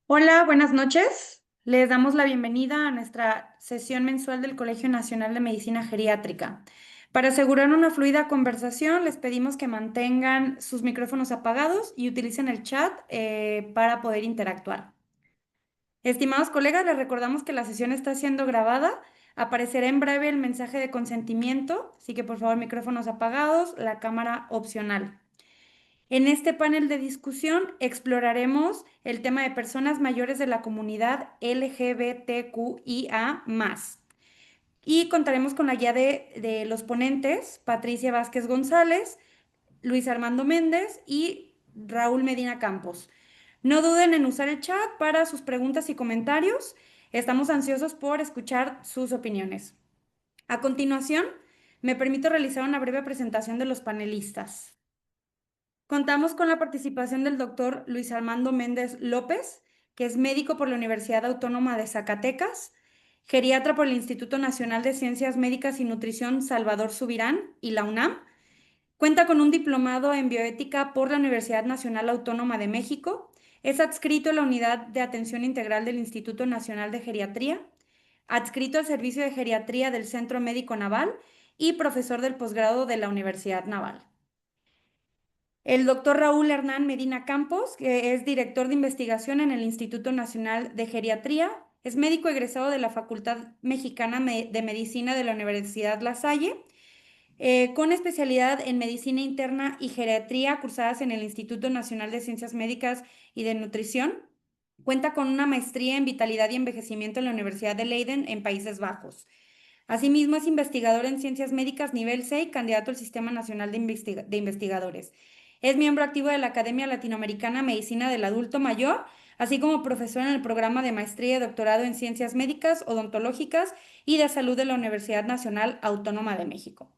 Hola, buenas noches. Les damos la bienvenida a nuestra sesión mensual del Colegio Nacional de Medicina Geriátrica. Para asegurar una fluida conversación, les pedimos que mantengan sus micrófonos apagados y utilicen el chat para poder interactuar. Estimados colegas, les recordamos que la sesión está siendo grabada. Aparecerá en breve el mensaje de consentimiento, así que por favor micrófonos apagados, la cámara opcional. En este panel de discusión exploraremos el tema de personas mayores de la comunidad LGBTQIA+. Y contaremos con la guía de los ponentes, Patricia Vázquez González, Luis Armando Méndez y Raúl Medina Campos. No duden en usar el chat para sus preguntas y comentarios. Estamos ansiosos por escuchar sus opiniones. A continuación, me permito realizar una breve presentación de los panelistas. Contamos con la participación del doctor Luis Armando Méndez López, que es médico por la Universidad Autónoma de Zacatecas, geriatra por el Instituto Nacional de Ciencias Médicas y Nutrición Salvador Subirán y la UNAM. Cuenta con un diplomado en bioética por la Universidad Nacional Autónoma de México. Es adscrito a la Unidad de Atención Integral del Instituto Nacional de Geriatría, adscrito al Servicio de Geriatría del Centro Médico Naval y profesor del posgrado de la Universidad Naval. El doctor Raúl Hernán Medina Campos, que es director de investigación en el Instituto Nacional de Geriatría, es médico egresado de la Facultad Mexicana de Medicina de la Universidad La Salle, con especialidad en medicina interna y geriatría cursadas en el Instituto Nacional de Ciencias Médicas y de Nutrición. Cuenta con una maestría en vitalidad y envejecimiento en la Universidad de Leiden, en Países Bajos. Asimismo, es investigador en ciencias médicas nivel 6, candidato al Sistema Nacional de Investigadores. Es miembro activo de la Academia Latinoamericana Medicina del Adulto Mayor, así como profesor en el programa de maestría y doctorado en ciencias médicas, odontológicas y de salud de la Universidad Nacional Autónoma de México.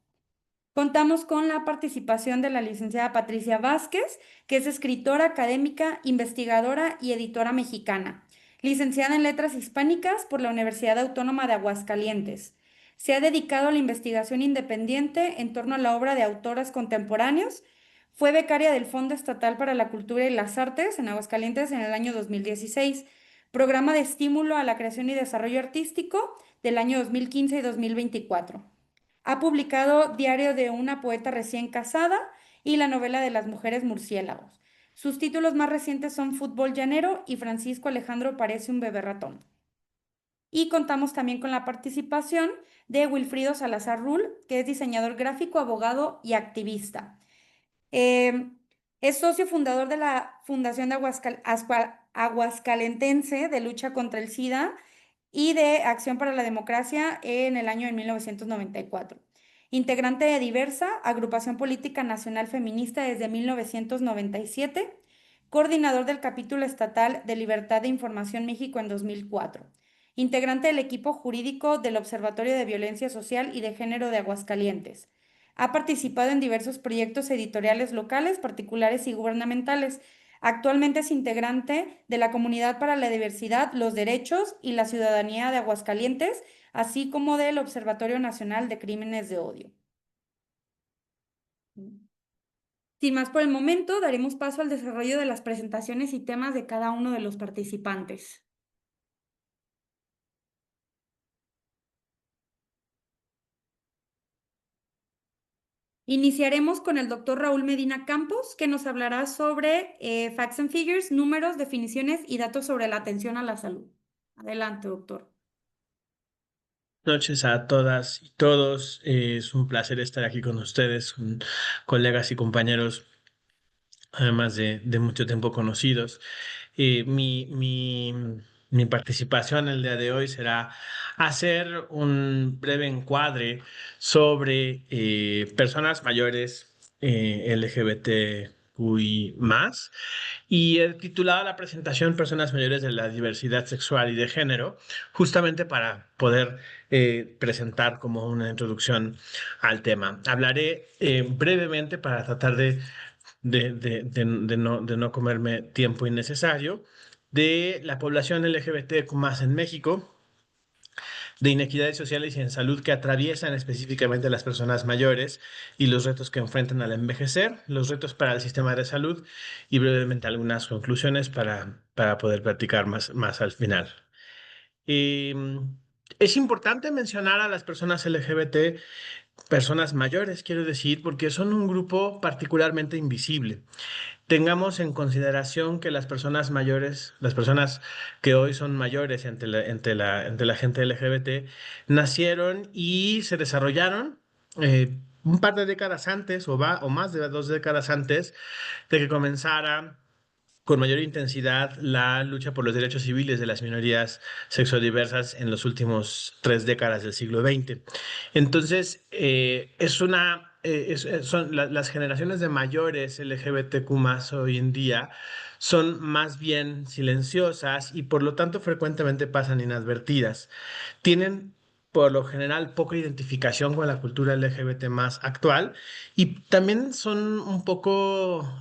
Contamos con la participación de la licenciada Patricia Vázquez, que es escritora académica, investigadora y editora mexicana, licenciada en Letras Hispánicas por la Universidad Autónoma de Aguascalientes. Se ha dedicado a la investigación independiente en torno a la obra de autoras contemporáneos. Fue becaria del Fondo Estatal para la Cultura y las Artes en Aguascalientes en el año 2016, programa de estímulo a la creación y desarrollo artístico del año 2015 y 2024. Ha publicado Diario de una poeta recién casada y la novela de las mujeres murciélagos. Sus títulos más recientes son Fútbol Llanero y Francisco Alejandro parece un bebé ratón. Y contamos también con la participación de Wilfrido Salazar Rull, que es diseñador gráfico, abogado y activista. Eh, es socio fundador de la Fundación de Aguascalentense de Lucha contra el SIDA y de Acción para la Democracia en el año de 1994. Integrante de Diversa, agrupación política nacional feminista desde 1997, coordinador del capítulo estatal de Libertad de Información México en 2004. Integrante del equipo jurídico del Observatorio de Violencia Social y de Género de Aguascalientes. Ha participado en diversos proyectos editoriales locales, particulares y gubernamentales. Actualmente es integrante de la Comunidad para la Diversidad, los Derechos y la Ciudadanía de Aguascalientes, así como del Observatorio Nacional de Crímenes de Odio. Sin más por el momento, daremos paso al desarrollo de las presentaciones y temas de cada uno de los participantes. Iniciaremos con el doctor Raúl Medina Campos, que nos hablará sobre facts and figures, números, definiciones y datos sobre la atención a la salud. Adelante, doctor. Noches a todas y todos. Es un placer estar aquí con ustedes, con colegas y compañeros, además de mucho tiempo conocidos. Eh, mi, mi, mi participación el día de hoy será hacer un breve encuadre sobre personas mayores LGBTQI+, y he titulado la presentación Personas mayores de la diversidad sexual y de género, justamente para poder presentar como una introducción al tema. Hablaré brevemente para tratar de no comerme tiempo innecesario, de la población LGBTQ+ en México, de inequidades sociales y en salud que atraviesan específicamente a las personas mayores y los retos que enfrentan al envejecer, los retos para el sistema de salud y brevemente algunas conclusiones para poder platicar más al final. Y, es importante mencionar a las personas LGBT, personas mayores, quiero decir, porque son un grupo particularmente invisible. Tengamos en consideración que las personas mayores, las personas que hoy son mayores entre la gente LGBT, nacieron y se desarrollaron un par de décadas antes o más de 2 décadas antes de que comenzara con mayor intensidad la lucha por los derechos civiles de las minorías sexodiversas en los últimos 3 décadas del siglo XX. Entonces, las generaciones de mayores LGBTQ más hoy en día son más bien silenciosas y por lo tanto frecuentemente pasan inadvertidas. Tienen por lo general poca identificación con la cultura LGBT más actual y también son un poco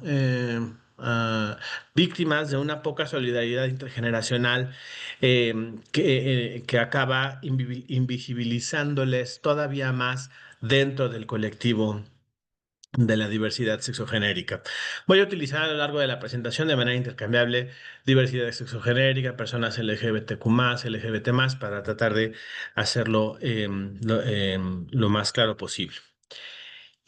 víctimas de una poca solidaridad intergeneracional que acaba invisibilizándoles todavía más dentro del colectivo de la diversidad sexogenérica. Voy a utilizar a lo largo de la presentación de manera intercambiable diversidad sexogenérica, personas LGBTQ+, LGBT+, para tratar de hacerlo lo más claro posible.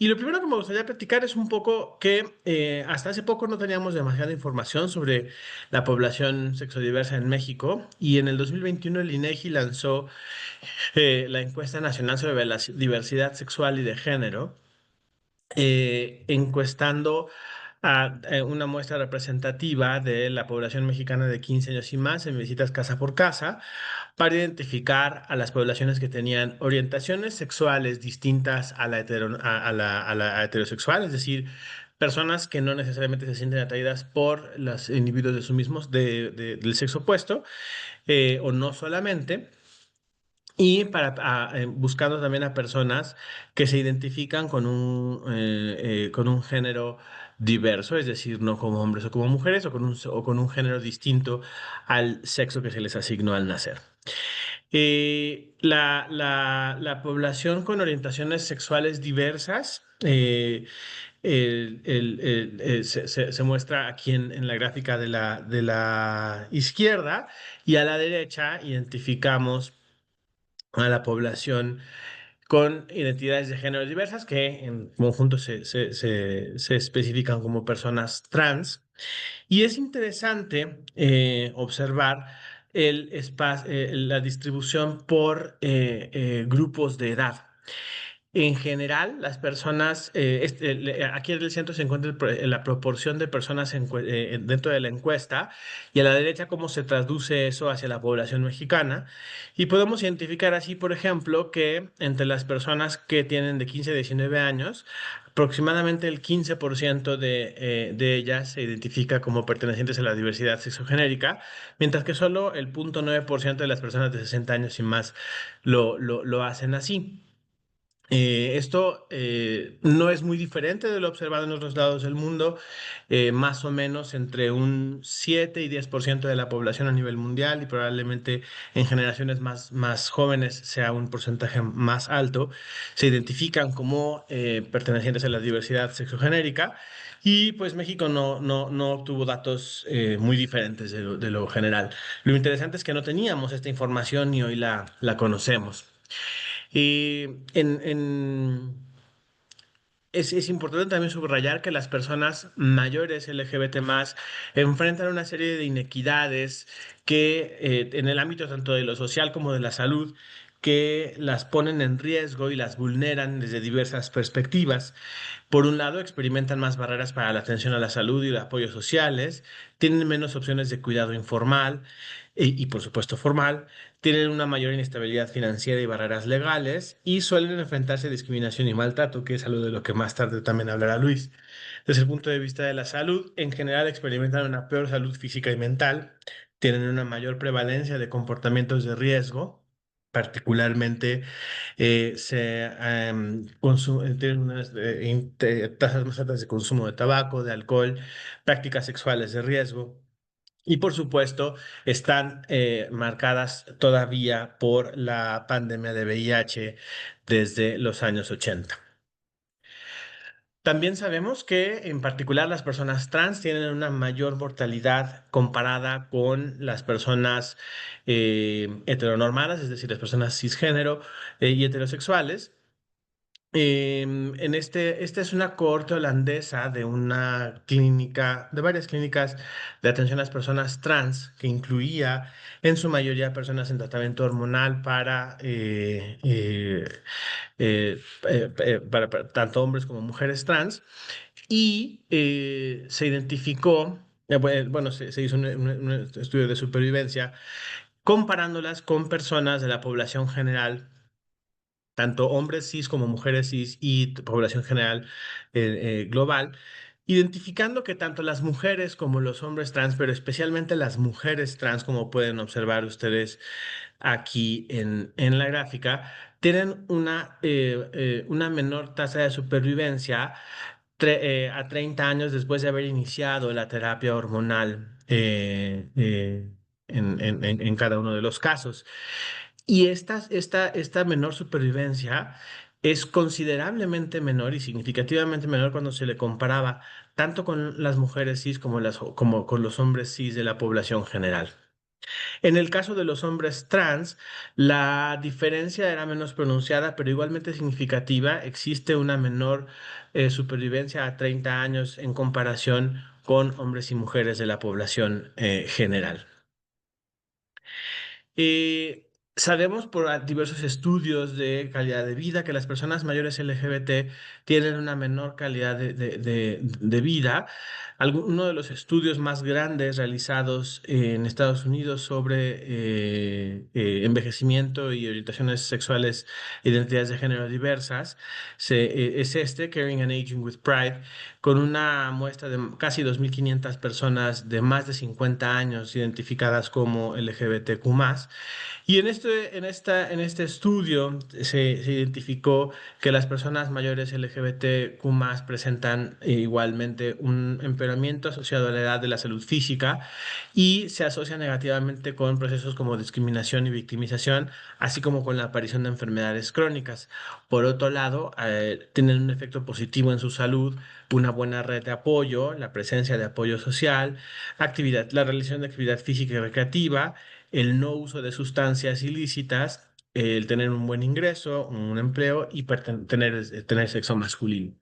Y lo primero que me gustaría platicar es un poco que hasta hace poco no teníamos demasiada información sobre la población sexodiversa en México y en el 2021 el INEGI lanzó la encuesta nacional sobre la diversidad sexual y de género, encuestando a una muestra representativa de la población mexicana de 15 años y más en visitas casa por casa para identificar a las poblaciones que tenían orientaciones sexuales distintas a la heterosexual, es decir, personas que no necesariamente se sienten atraídas por los individuos de su mismos, del sexo opuesto, o no solamente. Y buscando también a personas que se identifican con un género diverso, es decir, no como hombres o como mujeres, o con un género distinto al sexo que se les asignó al nacer. La población con orientaciones sexuales diversas se muestra aquí en la gráfica de la izquierda y a la derecha identificamos a la población con identidades de género diversas que en conjunto se especifican como personas trans. Y es interesante observar la distribución por grupos de edad. En general, las personas, aquí en el centro se encuentra la proporción de personas dentro de la encuesta y a la derecha cómo se traduce eso hacia la población mexicana. Y podemos identificar así, por ejemplo, que entre las personas que tienen de 15 a 19 años, aproximadamente el 15% de ellas se identifica como pertenecientes a la diversidad sexogenérica, mientras que solo el 0,9% de las personas de 60 años y más lo hacen así. Esto no es muy diferente de lo observado en otros lados del mundo, más o menos entre un 7 y 10% de la población a nivel mundial y probablemente en generaciones más jóvenes sea un porcentaje más alto, se identifican como pertenecientes a la diversidad sexogenérica y pues México no obtuvo datos muy diferentes de lo general. Lo interesante es que no teníamos esta información y hoy la conocemos. Y es importante también subrayar que las personas mayores LGBT más enfrentan una serie de inequidades que en el ámbito tanto de lo social como de la salud que las ponen en riesgo y las vulneran desde diversas perspectivas. Por un lado, experimentan más barreras para la atención a la salud y los apoyos sociales, tienen menos opciones de cuidado informal por supuesto formal, tienen una mayor inestabilidad financiera y barreras legales y suelen enfrentarse a discriminación y maltrato, que es algo de lo que más tarde también hablará Luis. Desde el punto de vista de la salud, en general experimentan una peor salud física y mental, tienen una mayor prevalencia de comportamientos de riesgo. Particularmente tienen unas tasas más altas de consumo de tabaco, de alcohol, prácticas sexuales de riesgo Y por supuesto, están marcadas todavía por la pandemia de VIH desde los años 80. También sabemos que en particular las personas trans tienen una mayor mortalidad comparada con las personas heteronormadas, es decir, las personas cisgénero y heterosexuales. Esta es una cohorte holandesa de una clínica, de varias clínicas de atención a las personas trans, que incluía en su mayoría personas en tratamiento hormonal para tanto hombres como mujeres trans, y se identificó, bueno, se hizo un estudio de supervivencia comparándolas con personas de la población general, tanto hombres cis como mujeres cis y población general global, identificando que tanto las mujeres como los hombres trans, pero especialmente las mujeres trans, como pueden observar ustedes aquí en la gráfica, tienen una menor tasa de supervivencia a 30 años después de haber iniciado la terapia hormonal en cada uno de los casos. Y esta menor supervivencia es considerablemente menor y significativamente menor cuando se le comparaba tanto con las mujeres cis como con los hombres cis de la población general. En el caso de los hombres trans, la diferencia era menos pronunciada, pero igualmente significativa. Existe una menor supervivencia a 30 años en comparación con hombres y mujeres de la población general. Sabemos por diversos estudios de calidad de vida que las personas mayores LGBT tienen una menor calidad de vida. Uno de los estudios más grandes realizados en Estados Unidos sobre envejecimiento y orientaciones sexuales e identidades de género diversas es Caring and Aging with Pride, con una muestra de casi 2.500 personas de más de 50 años identificadas como LGBTQ+. Y en este estudio se identificó que las personas mayores LGBTQ+ presentan igualmente un empeoramiento asociado a la edad de la salud física y se asocia negativamente con procesos como discriminación y victimización, así como con la aparición de enfermedades crónicas. Por otro lado, tienen un efecto positivo en su salud, una buena red de apoyo, la presencia de apoyo social, la realización de actividad física y recreativa, el no uso de sustancias ilícitas, el tener un buen ingreso, un empleo y tener sexo masculino.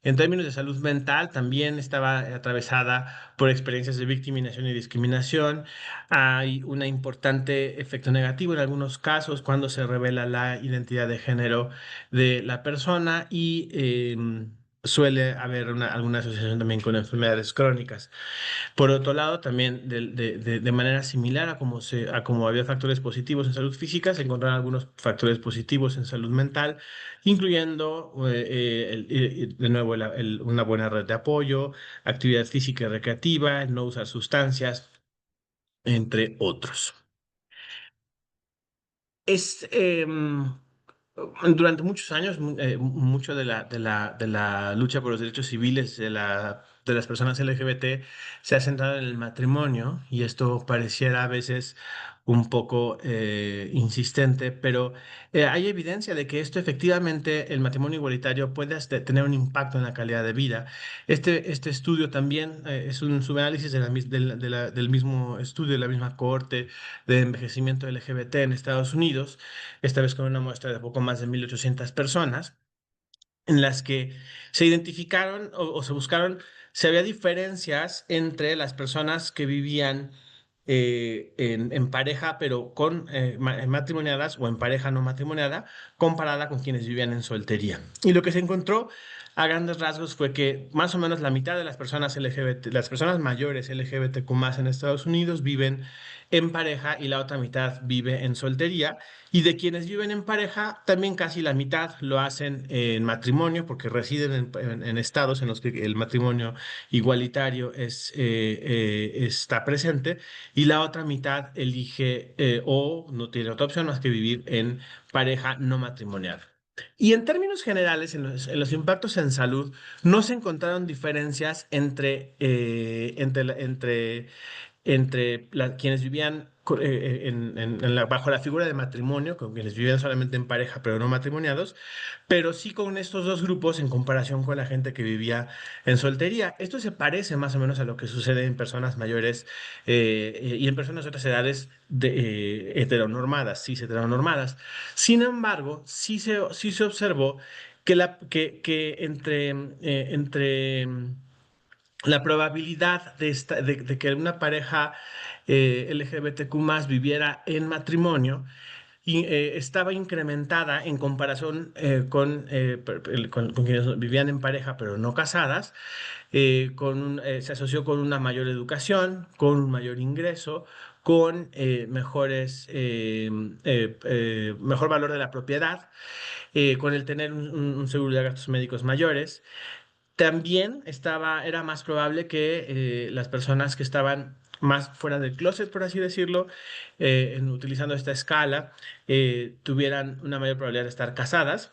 En términos de salud mental, también estaba atravesada por experiencias de victimización y discriminación. Hay un importante efecto negativo en algunos casos cuando se revela la identidad de género de la persona y suele haber alguna asociación también con enfermedades crónicas. Por otro lado, también de manera similar a como había factores positivos en salud física, se encontraron algunos factores positivos en salud mental, incluyendo, de nuevo, una buena red de apoyo, actividad física y recreativa, el no usar sustancias, entre otros. Es, Durante muchos años, mucho de la lucha por los derechos civiles de las personas LGBT se ha centrado en el matrimonio, y esto pareciera a veces un poco insistente, pero hay evidencia de que esto efectivamente, el matrimonio igualitario, puede tener un impacto en la calidad de vida. Este estudio también es un subanálisis del mismo estudio, de la misma cohorte de envejecimiento LGBT en Estados Unidos, esta vez con una muestra de poco más de 1.800 personas, en las que se identificaron o se buscaron si había diferencias entre las personas que vivían en pareja, pero matrimoniadas, o en pareja no matrimoniada, comparada con quienes vivían en soltería. Y lo que se encontró a grandes rasgos fue que más o menos la mitad de las personas LGBT, las personas mayores LGBTQ+ en Estados Unidos, viven en pareja y la otra mitad vive en soltería. Y de quienes viven en pareja, también casi la mitad lo hacen en matrimonio, porque residen en estados en los que el matrimonio igualitario está presente, y la otra mitad elige o no tiene otra opción más que vivir en pareja no matrimonial. Y en términos generales, en los impactos en salud, no se encontraron diferencias entre quienes vivían bajo la figura de matrimonio, con quienes vivían solamente en pareja pero no matrimoniados, pero sí con estos dos grupos en comparación con la gente que vivía en soltería. Esto se parece más o menos a lo que sucede en personas mayores y en personas de otras edades heteronormadas, cis heteronormadas. Sin embargo, sí se observó que entre la probabilidad de que una pareja LGBTQ+ viviera en matrimonio estaba incrementada en comparación con quienes vivían en pareja pero no casadas, se asoció con una mayor educación, con un mayor ingreso, con mejor valor de la propiedad, con el tener un seguro de gastos médicos mayores. También era más probable que las personas que estaban más fuera del closet, por así decirlo, utilizando esta escala, tuvieran una mayor probabilidad de estar casadas.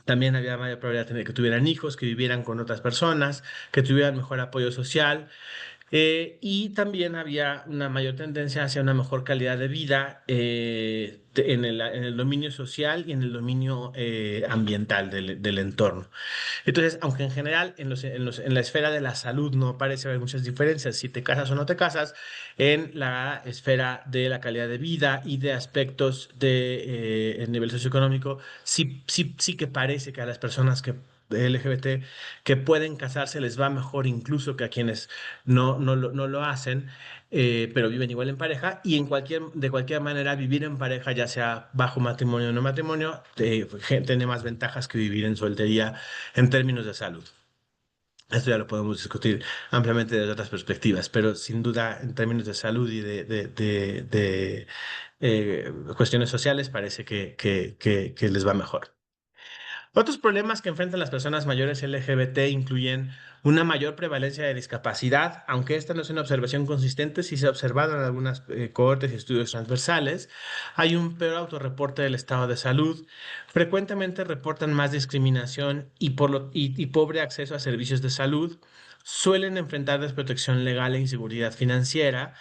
También había mayor probabilidad de que tuvieran hijos, que vivieran con otras personas, que tuvieran mejor apoyo social. Y también había una mayor tendencia hacia una mejor calidad de vida en el dominio social y en el dominio ambiental del entorno. Entonces, aunque en general en la esfera de la salud no parece haber muchas diferencias si te casas o no te casas, en la esfera de la calidad de vida y de aspectos el nivel socioeconómico, sí que parece que a las personas de LGBT que pueden casarse les va mejor incluso que a quienes no lo hacen, pero viven igual en pareja y de cualquier manera vivir en pareja, ya sea bajo matrimonio o no matrimonio, tiene más ventajas que vivir en soltería en términos de salud. Esto ya lo podemos discutir ampliamente desde otras perspectivas, pero sin duda en términos de salud y de cuestiones sociales parece que les va mejor. Otros problemas que enfrentan las personas mayores LGBT incluyen una mayor prevalencia de discapacidad, aunque esta no es una observación consistente, sí se ha observado en algunas cohortes y estudios transversales. Hay un peor autorreporte del estado de salud. Frecuentemente reportan más discriminación y pobre acceso a servicios de salud. Suelen enfrentar desprotección legal e inseguridad financiera.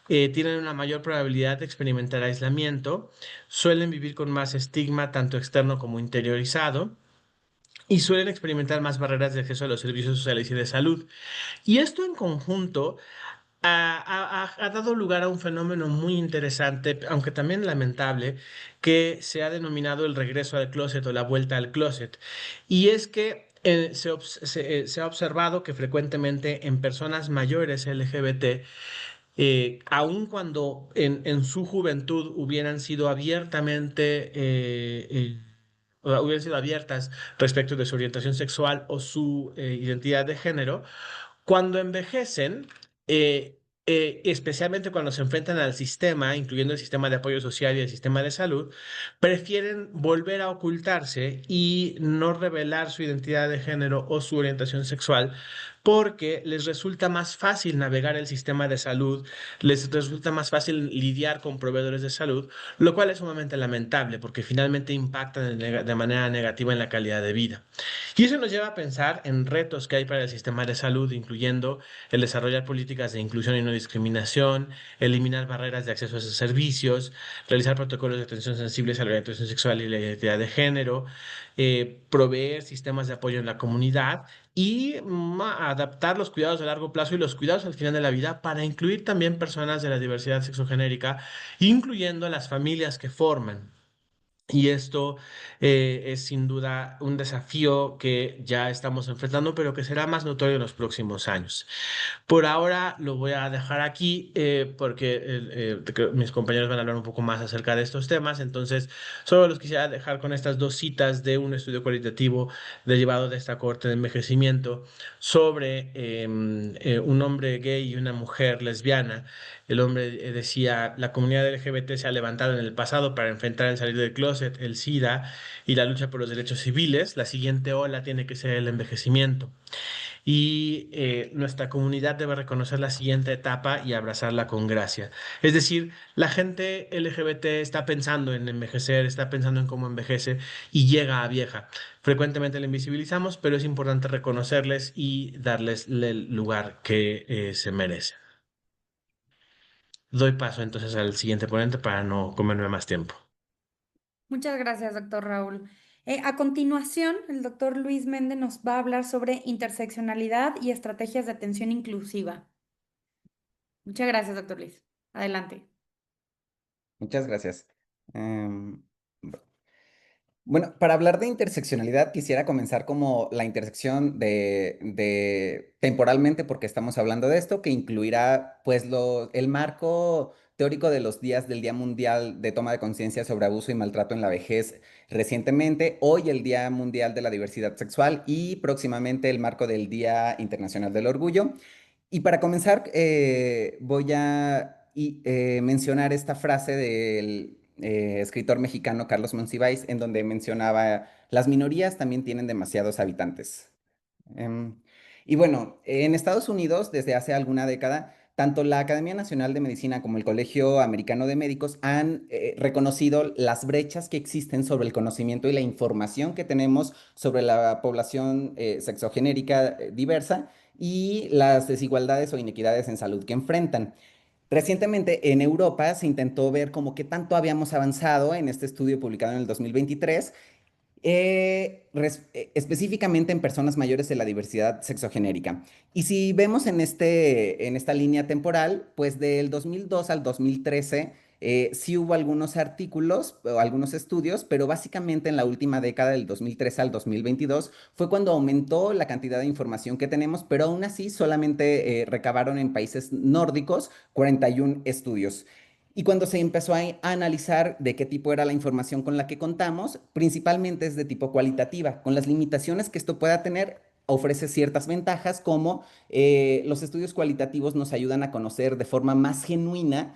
Tienen una mayor probabilidad de experimentar aislamiento. Suelen vivir con más estigma, tanto externo como interiorizado y suelen experimentar más barreras de acceso a los servicios sociales y de salud. Y esto en conjunto ha dado lugar a un fenómeno muy interesante, aunque también lamentable, que se ha denominado el regreso al closet o la vuelta al closet. Y es que se ha observado que frecuentemente en personas mayores LGBT, aun cuando en su juventud hubieran sido abiertas respecto de su orientación sexual o su identidad de género, cuando envejecen, especialmente cuando se enfrentan al sistema, incluyendo el sistema de apoyo social y el sistema de salud, prefieren volver a ocultarse y no revelar su identidad de género o su orientación sexual porque les resulta más fácil navegar el sistema de salud, les resulta más fácil lidiar con proveedores de salud, lo cual es sumamente lamentable porque finalmente impacta de manera negativa en la calidad de vida. Y eso nos lleva a pensar en retos que hay para el sistema de salud, incluyendo el desarrollar políticas de inclusión y no discriminación, eliminar barreras de acceso a esos servicios, realizar protocolos de atención sensibles a la orientación sexual y la identidad de género, proveer sistemas de apoyo en la comunidad y adaptar los cuidados a largo plazo y los cuidados al final de la vida para incluir también personas de la diversidad sexogenérica, incluyendo las familias que forman. Y esto es sin duda un desafío que ya estamos enfrentando, pero que será más notorio en los próximos años. Por ahora lo voy a dejar aquí porque mis compañeros van a hablar un poco más acerca de estos temas. Entonces, solo los quisiera dejar con estas dos citas de un estudio cualitativo derivado de esta cohorte de envejecimiento sobre un hombre gay y una mujer lesbiana. El hombre decía, la comunidad LGBT se ha levantado en el pasado para enfrentar el salir del closet, el SIDA y la lucha por los derechos civiles. La siguiente ola tiene que ser el envejecimiento. y nuestra comunidad debe reconocer la siguiente etapa y abrazarla con gracia. Es decir, la gente LGBT está pensando en envejecer, está pensando en cómo envejece y llega a vieja. Frecuentemente la invisibilizamos, pero es importante reconocerles y darles el lugar que se merecen. Doy paso entonces al siguiente ponente para no comerme más tiempo. Muchas gracias, doctor Raúl. A continuación, el doctor Luis Méndez nos va a hablar sobre interseccionalidad y estrategias de atención inclusiva. Muchas gracias, doctor Luis. Adelante. Muchas gracias. Bu- bueno, para hablar de interseccionalidad, quisiera comenzar como la intersección de temporalmente, porque estamos hablando de esto, que incluirá pues el marco teórico de los días del Día Mundial de Toma de Conciencia sobre Abuso y Maltrato en la Vejez recientemente, hoy el Día Mundial de la Diversidad Sexual y próximamente el marco del Día Internacional del Orgullo. Y para comenzar, voy a mencionar esta frase del escritor mexicano Carlos Monsiváis, en donde mencionaba, las minorías también tienen demasiados habitantes. Em, y bueno, en Estados Unidos, desde hace alguna década, tanto la Academia Nacional de Medicina como el Colegio Americano de Médicos han reconocido las brechas que existen sobre el conocimiento y la información que tenemos sobre la población sexogenérica diversa y las desigualdades o inequidades en salud que enfrentan. Recientemente en Europa se intentó ver como qué tanto habíamos avanzado en este estudio publicado en el 2023 específicamente en personas mayores de la diversidad sexogenérica. Y si vemos en esta línea temporal, pues del 2002 al 2013, sí hubo algunos artículos o algunos estudios, pero básicamente en la última década, del 2013 al 2022, fue cuando aumentó la cantidad de información que tenemos, pero aún así solamente recabaron en países nórdicos 41 estudios. Y cuando se empezó a analizar de qué tipo era la información con la que contamos, principalmente es de tipo cualitativa. Con las limitaciones que esto pueda tener, ofrece ciertas ventajas como los estudios cualitativos nos ayudan a conocer de forma más genuina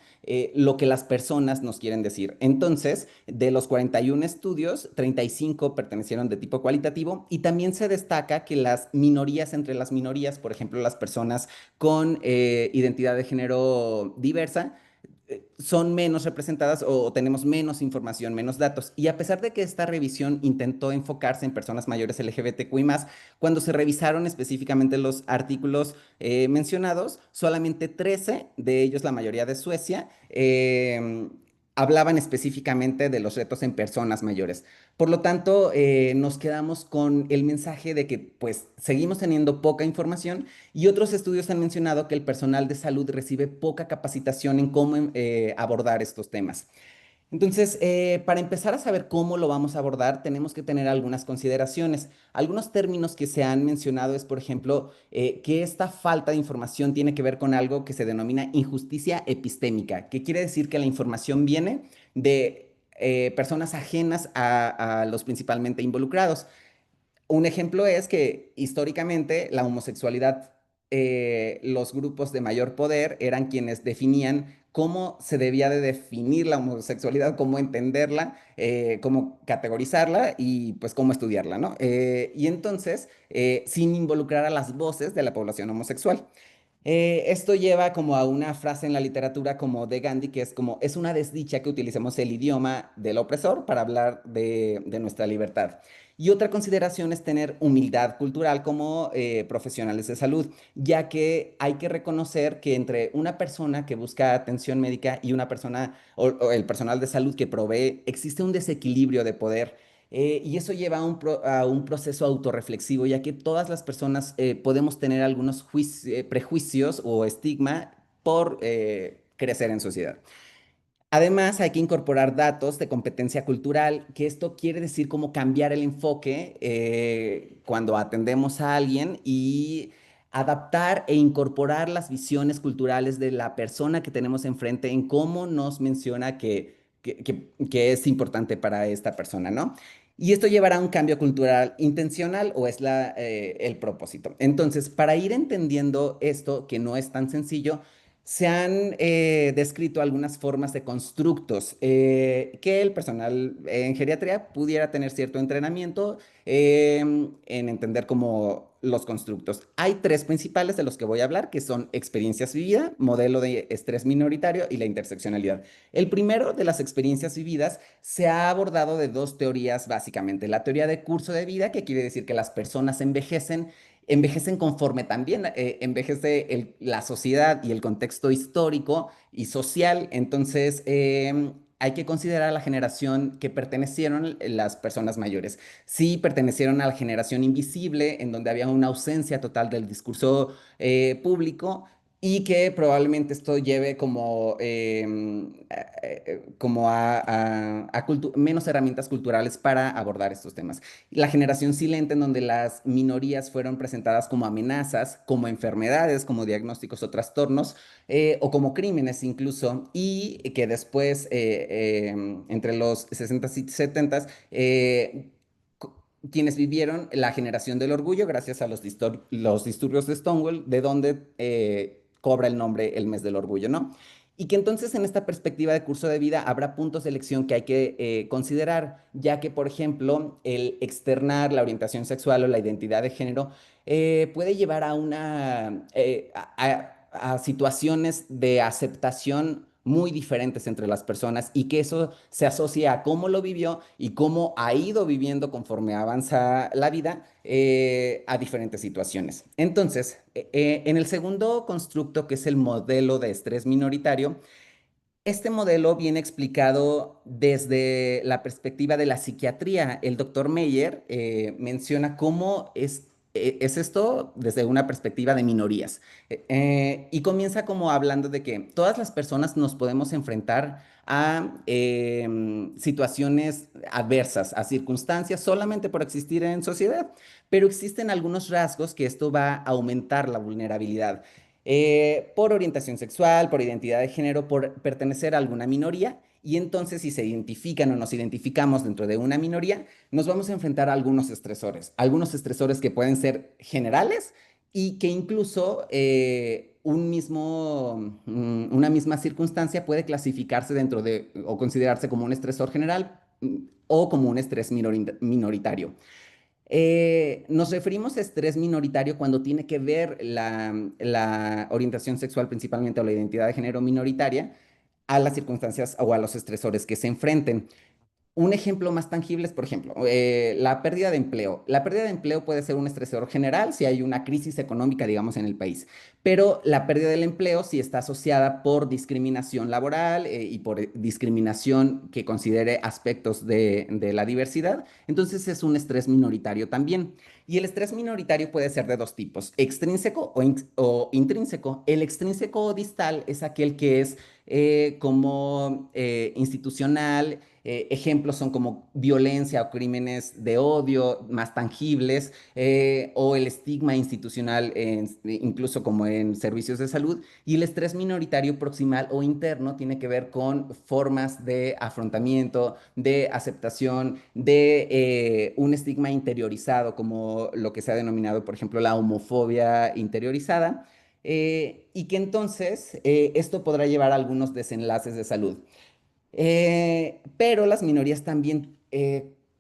lo que las personas nos quieren decir. Entonces, de los 41 estudios, 35 pertenecieron de tipo cualitativo y también se destaca que las minorías entre las minorías, por ejemplo, las personas con identidad de género diversa, son menos representadas o tenemos menos información, menos datos. Y a pesar de que esta revisión intentó enfocarse en personas mayores LGBTQI+, cuando se revisaron específicamente los artículos mencionados, solamente 13 de ellos, la mayoría de Suecia, hablaban específicamente de los retos en personas mayores. Por lo tanto, nos quedamos con el mensaje de que pues seguimos teniendo poca información y otros estudios han mencionado que el personal de salud recibe poca capacitación en cómo abordar estos temas. Entonces, para empezar a saber cómo lo vamos a abordar, tenemos que tener algunas consideraciones. Algunos términos que se han mencionado es, por ejemplo, que esta falta de información tiene que ver con algo que se denomina injusticia epistémica, que quiere decir que la información viene de personas ajenas a los principalmente involucrados. Un ejemplo es que históricamente la homosexualidad, los grupos de mayor poder eran quienes definían cómo se debía de definir la homosexualidad, cómo entenderla, cómo categorizarla y pues cómo estudiarla, ¿no? Y entonces, sin involucrar a las voces de la población homosexual. Esto lleva como a una frase en la literatura como de Gandhi, que es como, es una desdicha que utilicemos el idioma del opresor para hablar de nuestra libertad. Y otra consideración es tener humildad cultural como profesionales de salud, ya que hay que reconocer que entre una persona que busca atención médica y una persona o el personal de salud que provee, existe un desequilibrio de poder. Y eso lleva a un proceso autorreflexivo, ya que todas las personas podemos tener algunos prejuicios o estigma por crecer en sociedad. Además, hay que incorporar datos de competencia cultural, que esto quiere decir cómo cambiar el enfoque cuando atendemos a alguien y adaptar e incorporar las visiones culturales de la persona que tenemos enfrente en cómo nos menciona que es importante para esta persona, ¿no? Y esto llevará a un cambio cultural intencional o es el propósito. Entonces, para ir entendiendo esto, que no es tan sencillo, se han descrito algunas formas de constructos que el personal en geriatría pudiera tener cierto entrenamiento en entender como los constructos. Hay tres principales de los que voy a hablar, que son experiencias vividas, modelo de estrés minoritario y la interseccionalidad. El primero de las experiencias vividas se ha abordado de dos teorías básicamente. La teoría de curso de vida, que quiere decir que las personas envejecen conforme también envejece la sociedad y el contexto histórico y social. Entonces, hay que considerar a la generación que pertenecieron las personas mayores. Sí, pertenecieron a la generación invisible, en donde había una ausencia total del discurso público, y que probablemente esto lleve como a menos herramientas culturales para abordar estos temas. La generación silente, en donde las minorías fueron presentadas como amenazas, como enfermedades, como diagnósticos o trastornos, o como crímenes incluso, y que después, entre los 60 y 70, quienes vivieron la generación del orgullo gracias a los disturbios de Stonewall, de donde cobra el nombre el mes del orgullo, ¿no? Y que entonces en esta perspectiva de curso de vida habrá puntos de elección que hay que considerar, ya que, por ejemplo, el externar la orientación sexual o la identidad de género puede llevar a situaciones de aceptación muy diferentes entre las personas, y que eso se asocia a cómo lo vivió y cómo ha ido viviendo conforme avanza la vida a diferentes situaciones. Entonces, en el segundo constructo, que es el modelo de estrés minoritario, este modelo viene explicado desde la perspectiva de la psiquiatría. El doctor Meyer menciona cómo es esto desde una perspectiva de minorías. Y comienza como hablando de que todas las personas nos podemos enfrentar a situaciones adversas, a circunstancias solamente por existir en sociedad, pero existen algunos rasgos que esto va a aumentar la vulnerabilidad por orientación sexual, por identidad de género, por pertenecer a alguna minoría. Y entonces, si se identifican o nos identificamos dentro de una minoría, nos vamos a enfrentar a algunos estresores que pueden ser generales, y que incluso una misma circunstancia puede clasificarse dentro de o considerarse como un estresor general, o como un estrés minoritario. Nos referimos a estrés minoritario cuando tiene que ver la orientación sexual, principalmente, o la identidad de género minoritaria, a las circunstancias o a los estresores que se enfrenten. Un ejemplo más tangible es, por ejemplo, la pérdida de empleo. La pérdida de empleo puede ser un estresor general si hay una crisis económica, digamos, en el país, pero la pérdida del empleo, si está asociada por discriminación laboral y por discriminación que considere aspectos de la diversidad, entonces es un estrés minoritario también. Y el estrés minoritario puede ser de dos tipos: extrínseco o intrínseco. El extrínseco o distal es aquel que es como institucional. Ejemplos son como violencia o crímenes de odio más tangibles, o el estigma institucional, incluso como en servicios de salud. Y el estrés minoritario proximal o interno tiene que ver con formas de afrontamiento, de aceptación, de un estigma interiorizado, como lo que se ha denominado, por ejemplo, la homofobia interiorizada. Y que entonces esto podrá llevar a algunos desenlaces de salud. Pero las minorías también,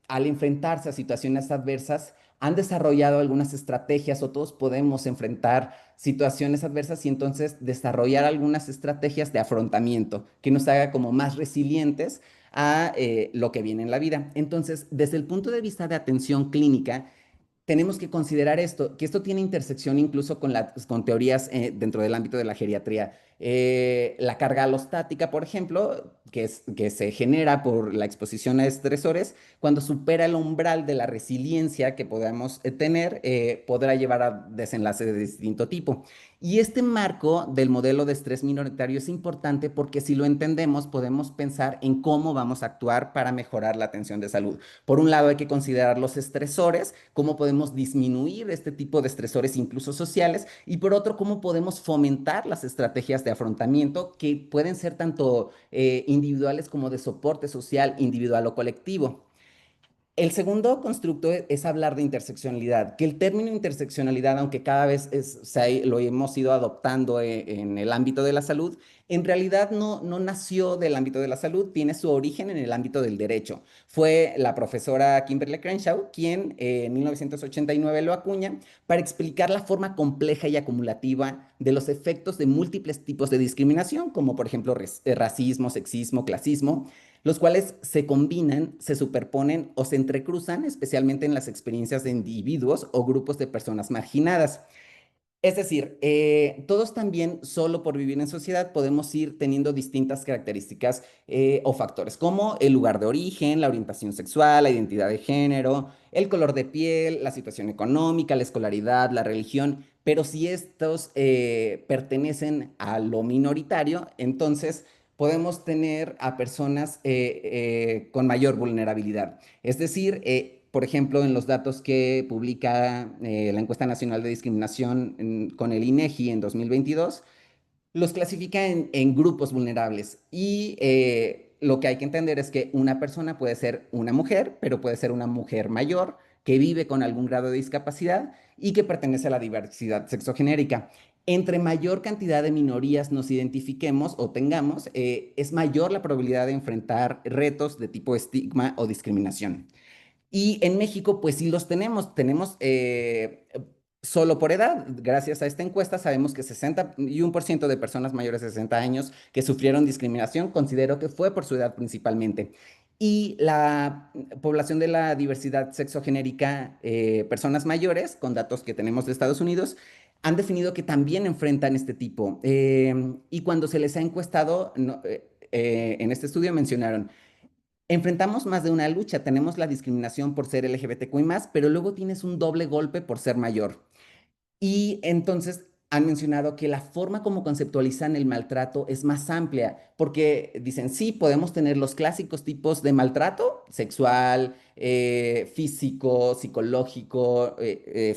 al enfrentarse a situaciones adversas, han desarrollado algunas estrategias, o todos podemos enfrentar situaciones adversas, y entonces desarrollar algunas estrategias de afrontamiento que nos haga como más resilientes a lo que viene en la vida. Entonces, desde el punto de vista de atención clínica, tenemos que considerar esto, que esto tiene intersección incluso con teorías dentro del ámbito de la geriatría. La carga alostática, por ejemplo, que se genera por la exposición a estresores, cuando supera el umbral de la resiliencia que podamos tener, podrá llevar a desenlaces de distinto tipo. Y este marco del modelo de estrés minoritario es importante, porque si lo entendemos, podemos pensar en cómo vamos a actuar para mejorar la atención de salud. Por un lado, hay que considerar los estresores, cómo podemos disminuir este tipo de estresores, incluso sociales, y por otro, cómo podemos fomentar las estrategias de afrontamiento, que pueden ser tanto individuales como de soporte social, individual o colectivo. El segundo constructo es hablar de interseccionalidad, que el término interseccionalidad, aunque cada vez lo hemos ido adoptando en el ámbito de la salud, En realidad no nació del ámbito de la salud, tiene su origen en el ámbito del derecho. Fue la profesora Kimberly Crenshaw quien en 1989 lo acuña para explicar la forma compleja y acumulativa de los efectos de múltiples tipos de discriminación, como por ejemplo racismo, sexismo, clasismo, los cuales se combinan, se superponen o se entrecruzan, especialmente en las experiencias de individuos o grupos de personas marginadas. Es decir, todos también, solo por vivir en sociedad, podemos ir teniendo distintas características o factores, como el lugar de origen, la orientación sexual, la identidad de género, el color de piel, la situación económica, la escolaridad, la religión, pero si estos pertenecen a lo minoritario, entonces podemos tener a personas con mayor vulnerabilidad. Es decir, por ejemplo, en los datos que publica la Encuesta Nacional de Discriminación con el INEGI en 2022, los clasifica en grupos vulnerables y lo que hay que entender es que una persona puede ser una mujer, pero puede ser una mujer mayor que vive con algún grado de discapacidad y que pertenece a la diversidad sexogenérica. Entre mayor cantidad de minorías nos identifiquemos o tengamos, es mayor la probabilidad de enfrentar retos de tipo estigma o discriminación. Y en México, pues sí los tenemos. Tenemos solo por edad. Gracias a esta encuesta sabemos que 61% de personas mayores de 60 años que sufrieron discriminación, considero que fue por su edad principalmente. Y la población de la diversidad sexogenérica, personas mayores, con datos que tenemos de Estados Unidos, han definido que también enfrentan este tipo. Y cuando se les ha encuestado, en este estudio mencionaron enfrentamos más de una lucha. Tenemos la discriminación por ser LGBTQI+, pero luego tienes un doble golpe por ser mayor. Y entonces han mencionado que la forma como conceptualizan el maltrato es más amplia, porque dicen, sí, podemos tener los clásicos tipos de maltrato, sexual, físico, psicológico,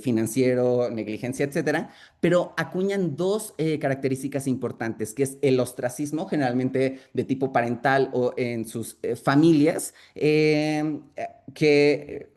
financiero, negligencia, etcétera, pero acuñan dos características importantes, que es el ostracismo, generalmente de tipo parental o en sus familias, que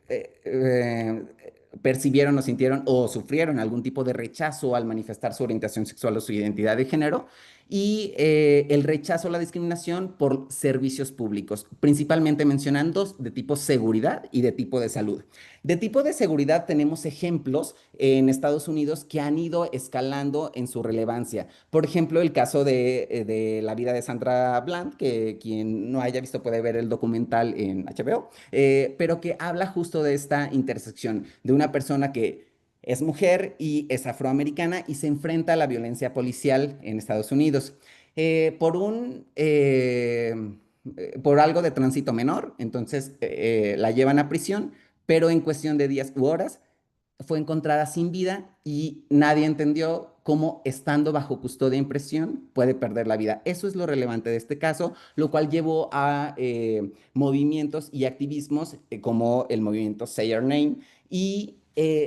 percibieron o sintieron o sufrieron algún tipo de rechazo al manifestar su orientación sexual o su identidad de género, y el rechazo o la discriminación por servicios públicos, principalmente mencionan dos, de tipo seguridad y de tipo de salud. De tipo de seguridad tenemos ejemplos en Estados Unidos que han ido escalando en su relevancia. Por ejemplo, el caso de la vida de Sandra Bland, que quien no haya visto puede ver el documental en HBO, pero que habla justo de esta intersección de una persona que es mujer y es afroamericana y se enfrenta a la violencia policial en Estados Unidos por por algo de tránsito menor. Entonces la llevan a prisión, pero en cuestión de días u horas fue encontrada sin vida y nadie entendió cómo estando bajo custodia en prisión puede perder la vida. Eso es lo relevante de este caso, lo cual llevó a movimientos y activismos como el movimiento Say Your Name. Y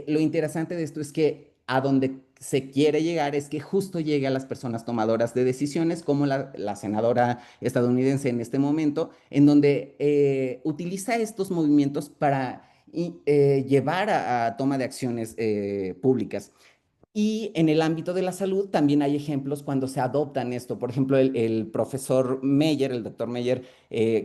lo interesante de esto es que a donde se quiere llegar es que justo llegue a las personas tomadoras de decisiones, como la senadora estadounidense en este momento, en donde utiliza estos movimientos para llevar a toma de acciones públicas. Y en el ámbito de la salud también hay ejemplos cuando se adoptan esto. Por ejemplo, el profesor Meyer, el doctor Meyer,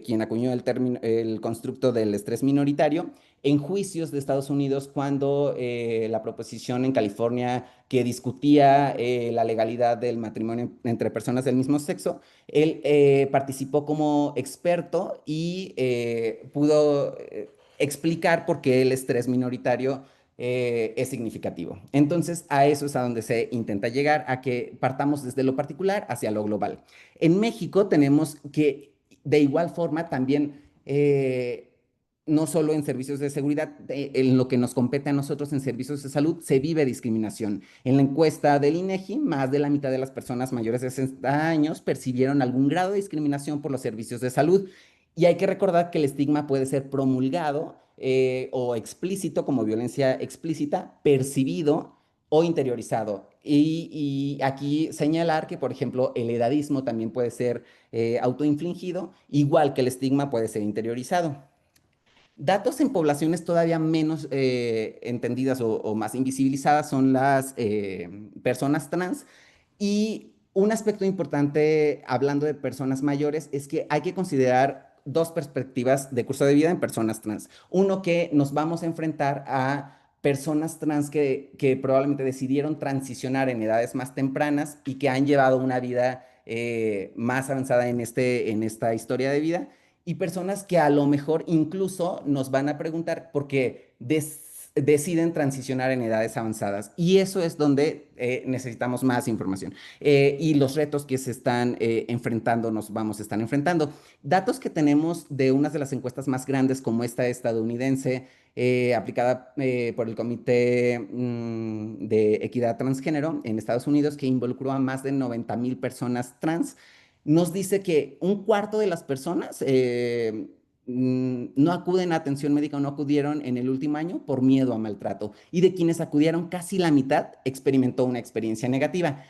quien acuñó el término, el constructo del estrés minoritario, en juicios de Estados Unidos, cuando la proposición en California que discutía la legalidad del matrimonio entre personas del mismo sexo, él participó como experto y pudo explicar por qué el estrés minoritario es significativo. Entonces, a eso es a donde se intenta llegar, a que partamos desde lo particular hacia lo global. En México tenemos que, de igual forma, también, no solo en servicios de seguridad, en lo que nos compete a nosotros en servicios de salud, se vive discriminación. En la encuesta del INEGI, más de la mitad de las personas mayores de 60 años percibieron algún grado de discriminación por los servicios de salud. Y hay que recordar que el estigma puede ser promulgado o explícito como violencia explícita, percibido o interiorizado. Y aquí señalar que, por ejemplo, el edadismo también puede ser autoinfligido, igual que el estigma puede ser interiorizado. Datos en poblaciones todavía menos entendidas o más invisibilizadas son las personas trans y Un aspecto importante hablando de personas mayores es que hay que considerar dos perspectivas de curso de vida en personas trans. Uno, que nos vamos a enfrentar a personas trans que probablemente decidieron transicionar en edades más tempranas y que han llevado una vida más avanzada en esta historia de vida, y personas que a lo mejor incluso nos van a preguntar por qué deciden transicionar en edades avanzadas. Y eso es donde necesitamos más información y los retos que se están enfrentando, nos vamos a estar enfrentando. Datos que tenemos de unas de las encuestas más grandes como esta estadounidense, aplicada por el Comité de Equidad Transgénero en Estados Unidos, que involucró a más de 90,000 personas trans, nos dice que un cuarto de las personas no acuden a atención médica o no acudieron en el último año por miedo a maltrato. Y de quienes acudieron, casi la mitad experimentó una experiencia negativa,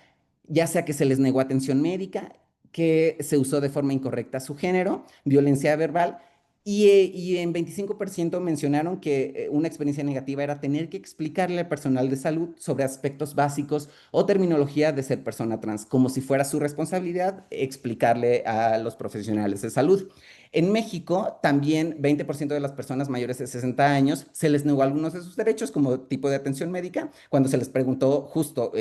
ya sea que se les negó atención médica, que se usó de forma incorrecta su género, violencia verbal, y en 25% mencionaron que una experiencia negativa era tener que explicarle al personal de salud sobre aspectos básicos o terminología de ser persona trans, como si fuera su responsabilidad explicarle a los profesionales de salud. En México, también 20% de las personas mayores de 60 años se les negó algunos de sus derechos, como tipo de atención médica, cuando se les preguntó justo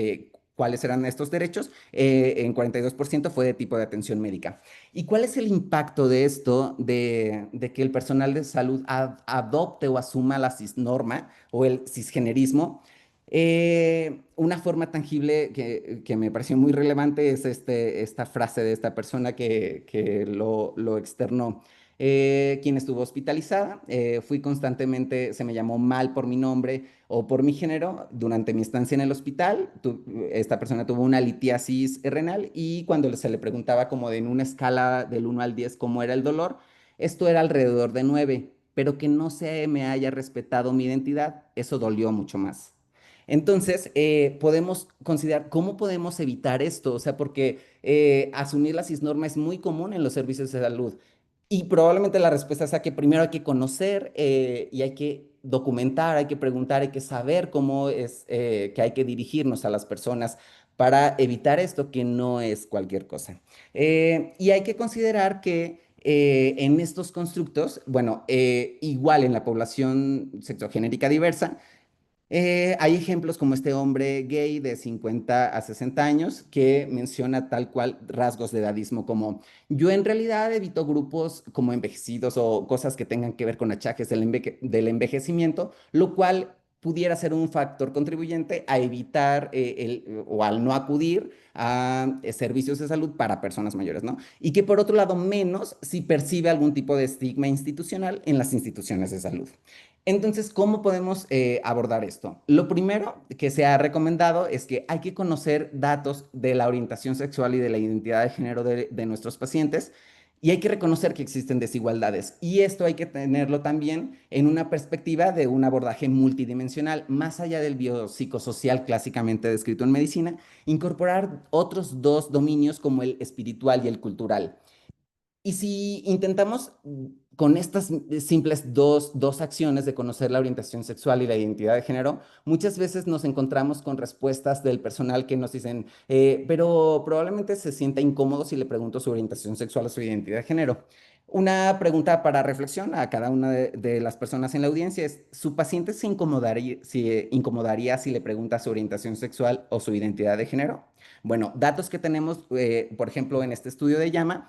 cuáles eran estos derechos, en 42% fue de tipo de atención médica. ¿Y cuál es el impacto de esto, de que el personal de salud adopte o asuma la cisnorma o el cisgenerismo? Una forma tangible que me pareció muy relevante es esta frase de esta persona que lo externó. Quien estuvo hospitalizada, fui constantemente, se me llamó mal por mi nombre o por mi género durante mi estancia en el hospital. Esta persona tuvo una litiasis renal y cuando se le preguntaba como en una escala del 1 al 10 cómo era el dolor, esto era alrededor de 9, pero que no se me haya respetado mi identidad, eso dolió mucho más. Entonces, podemos considerar cómo podemos evitar esto, o sea, porque asumir la cisnorma es muy común en los servicios de salud. Y probablemente la respuesta sea que primero hay que conocer y hay que documentar, hay que preguntar, hay que saber cómo es que hay que dirigirnos a las personas para evitar esto, que no es cualquier cosa. Y hay que considerar que en estos constructos, bueno, igual en la población sexogenérica diversa, hay ejemplos como este hombre gay de 50 a 60 años que menciona tal cual rasgos de edadismo como yo en realidad evito grupos como envejecidos o cosas que tengan que ver con achaques del envejecimiento, lo cual pudiera ser un factor contribuyente a evitar o al no acudir a servicios de salud para personas mayores, ¿no? Y que por otro lado menos si percibe algún tipo de estigma institucional en las instituciones de salud. Entonces, ¿cómo podemos abordar esto? Lo primero que se ha recomendado es que hay que conocer datos de la orientación sexual y de la identidad de género de nuestros pacientes, y hay que reconocer que existen desigualdades. Y esto hay que tenerlo también en una perspectiva de un abordaje multidimensional, más allá del biopsicosocial clásicamente descrito en medicina, incorporar otros dos dominios como el espiritual y el cultural. Y si intentamos con estas simples dos acciones de conocer la orientación sexual y la identidad de género, muchas veces nos encontramos con respuestas del personal que nos dicen, pero probablemente se sienta incómodo si le pregunto su orientación sexual o su identidad de género. Una pregunta para reflexión a cada una de las personas en la audiencia es, ¿su paciente se incomodaría si le pregunta su orientación sexual o su identidad de género? Bueno, datos que tenemos, por ejemplo, en este estudio de llama,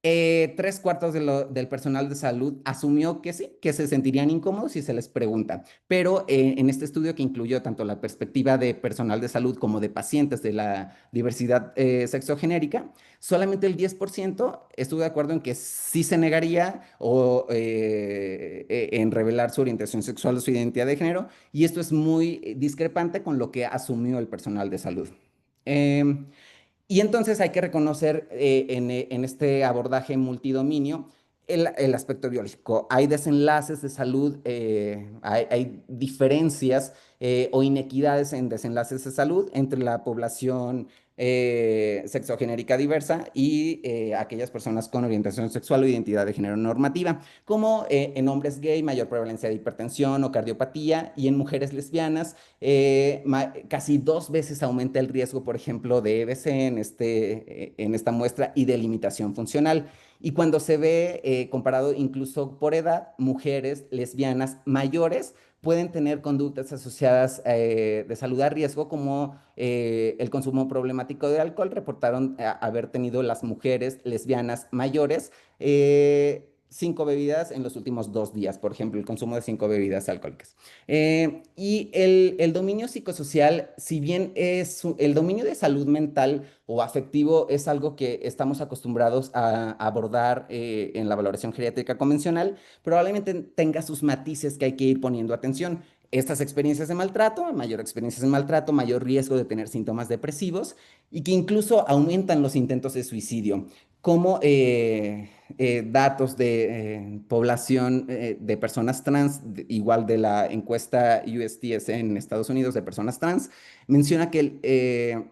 3/4 del personal de salud asumió que sí, que se sentirían incómodos si se les pregunta. Pero en este estudio que incluyó tanto la perspectiva de personal de salud como de pacientes de la diversidad sexogenérica, solamente el 10% estuvo de acuerdo en que sí se negaría o en revelar su orientación sexual o su identidad de género. Y esto es muy discrepante con lo que asumió el personal de salud. Y entonces hay que reconocer en este abordaje multidominio el aspecto biológico. Hay desenlaces de salud, hay diferencias o inequidades en desenlaces de salud entre la población sexogenérica diversa y aquellas personas con orientación sexual o identidad de género normativa, como en hombres gay, mayor prevalencia de hipertensión o cardiopatía, y en mujeres lesbianas, casi 2 veces aumenta el riesgo, por ejemplo, de EBC en esta muestra y de limitación funcional. Y cuando se ve comparado incluso por edad, mujeres lesbianas mayores pueden tener conductas asociadas de salud a riesgo como el consumo problemático de alcohol. Reportaron haber tenido las mujeres lesbianas mayores 5 bebidas en los últimos 2 días, por ejemplo, el consumo de 5 bebidas alcohólicas. Y el dominio psicosocial, si bien el dominio de salud mental o afectivo es algo que estamos acostumbrados a abordar en la valoración geriátrica convencional, probablemente tenga sus matices que hay que ir poniendo atención. Estas experiencias de maltrato, mayor experiencias de maltrato, mayor riesgo de tener síntomas depresivos y que incluso aumentan los intentos de suicidio, como datos de población de personas trans, igual de la encuesta USTS en Estados Unidos de personas trans, menciona que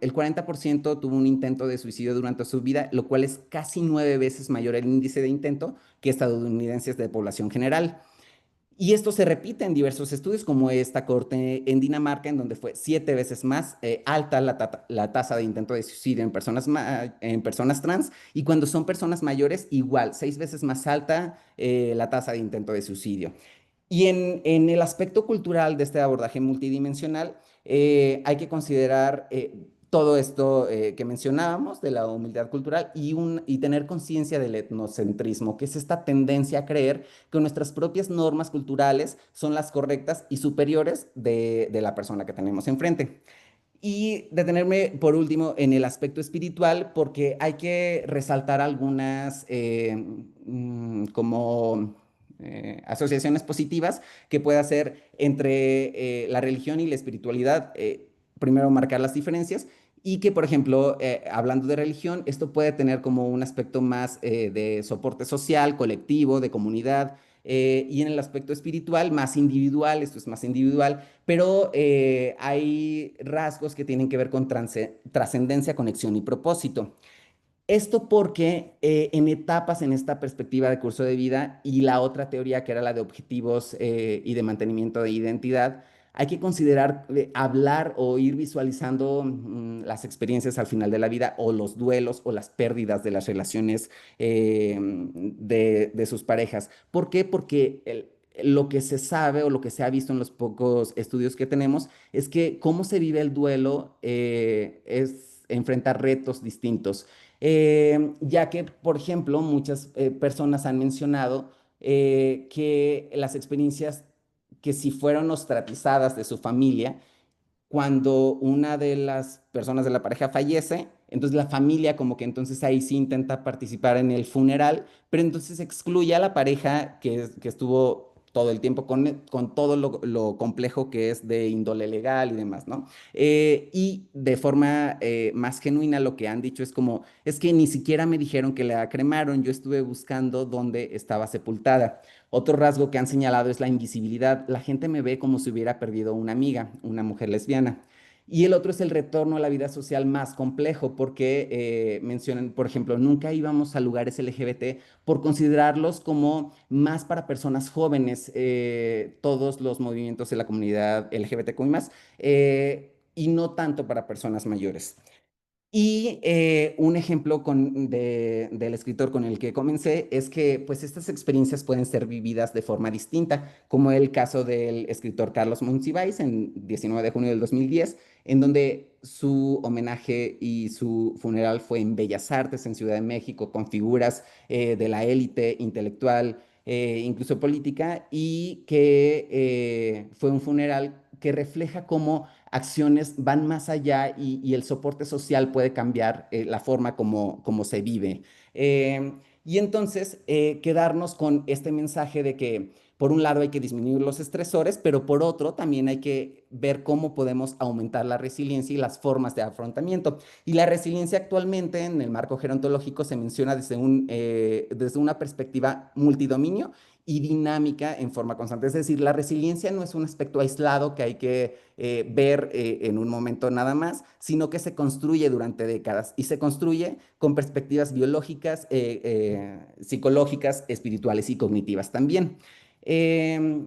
el 40% tuvo un intento de suicidio durante su vida, lo cual es casi 9 veces mayor el índice de intento que estadounidenses de población general. Y esto se repite en diversos estudios, como esta corte en Dinamarca, en donde fue 7 veces más alta la tasa de intento de suicidio en personas trans, y cuando son personas mayores, igual, 6 veces más alta la tasa de intento de suicidio. Y en el aspecto cultural de este abordaje multidimensional, hay que considerar todo esto que mencionábamos de la humildad cultural y tener conciencia del etnocentrismo, que es esta tendencia a creer que nuestras propias normas culturales son las correctas y superiores de la persona que tenemos enfrente. Y detenerme por último en el aspecto espiritual, porque hay que resaltar algunas como asociaciones positivas que puede hacer entre la religión y la espiritualidad. Primero, marcar las diferencias y que, por ejemplo, hablando de religión, esto puede tener como un aspecto más de soporte social, colectivo, de comunidad. Y en el aspecto espiritual, más individual, esto es más individual, pero hay rasgos que tienen que ver con trascendencia, conexión y propósito. Esto porque en etapas en esta perspectiva de curso de vida y la otra teoría que era la de objetivos y de mantenimiento de identidad, hay que considerar hablar o ir visualizando las experiencias al final de la vida o los duelos o las pérdidas de las relaciones de sus parejas. ¿Por qué? Porque lo que se sabe o lo que se ha visto en los pocos estudios que tenemos es que cómo se vive el duelo es enfrentar retos distintos. Ya que, por ejemplo, muchas personas han mencionado que las experiencias que si fueron ostracizadas de su familia, cuando una de las personas de la pareja fallece, entonces la familia como que entonces ahí sí intenta participar en el funeral, pero entonces excluye a la pareja que estuvo todo el tiempo con todo lo complejo que es de índole legal y demás, ¿no? Y de forma más genuina lo que han dicho es como, es que ni siquiera me dijeron que la cremaron, yo estuve buscando dónde estaba sepultada. Otro rasgo que han señalado es la invisibilidad. La gente me ve como si hubiera perdido una amiga, una mujer lesbiana. Y el otro es el retorno a la vida social más complejo, porque mencionan, por ejemplo, nunca íbamos a lugares LGBT por considerarlos como más para personas jóvenes, todos los movimientos de la comunidad LGBTQI más, y no tanto para personas mayores. Y un ejemplo del escritor con el que comencé es que pues estas experiencias pueden ser vividas de forma distinta, como el caso del escritor Carlos Monsiváis en 19 de junio del 2010, en donde su homenaje y su funeral fue en Bellas Artes, en Ciudad de México, con figuras de la élite intelectual, incluso política, y que fue un funeral que refleja cómo acciones van más allá y el soporte social puede cambiar la forma como se vive. Y entonces quedarnos con este mensaje de que Por un lado hay que disminuir los estresores, pero por otro también hay que ver cómo podemos aumentar la resiliencia y las formas de afrontamiento. Y la resiliencia actualmente en el marco gerontológico se menciona desde una perspectiva multidominio y dinámica en forma constante. Es decir, la resiliencia no es un aspecto aislado que hay que ver en un momento nada más, sino que se construye durante décadas y se construye con perspectivas biológicas, psicológicas, espirituales y cognitivas también. Eh,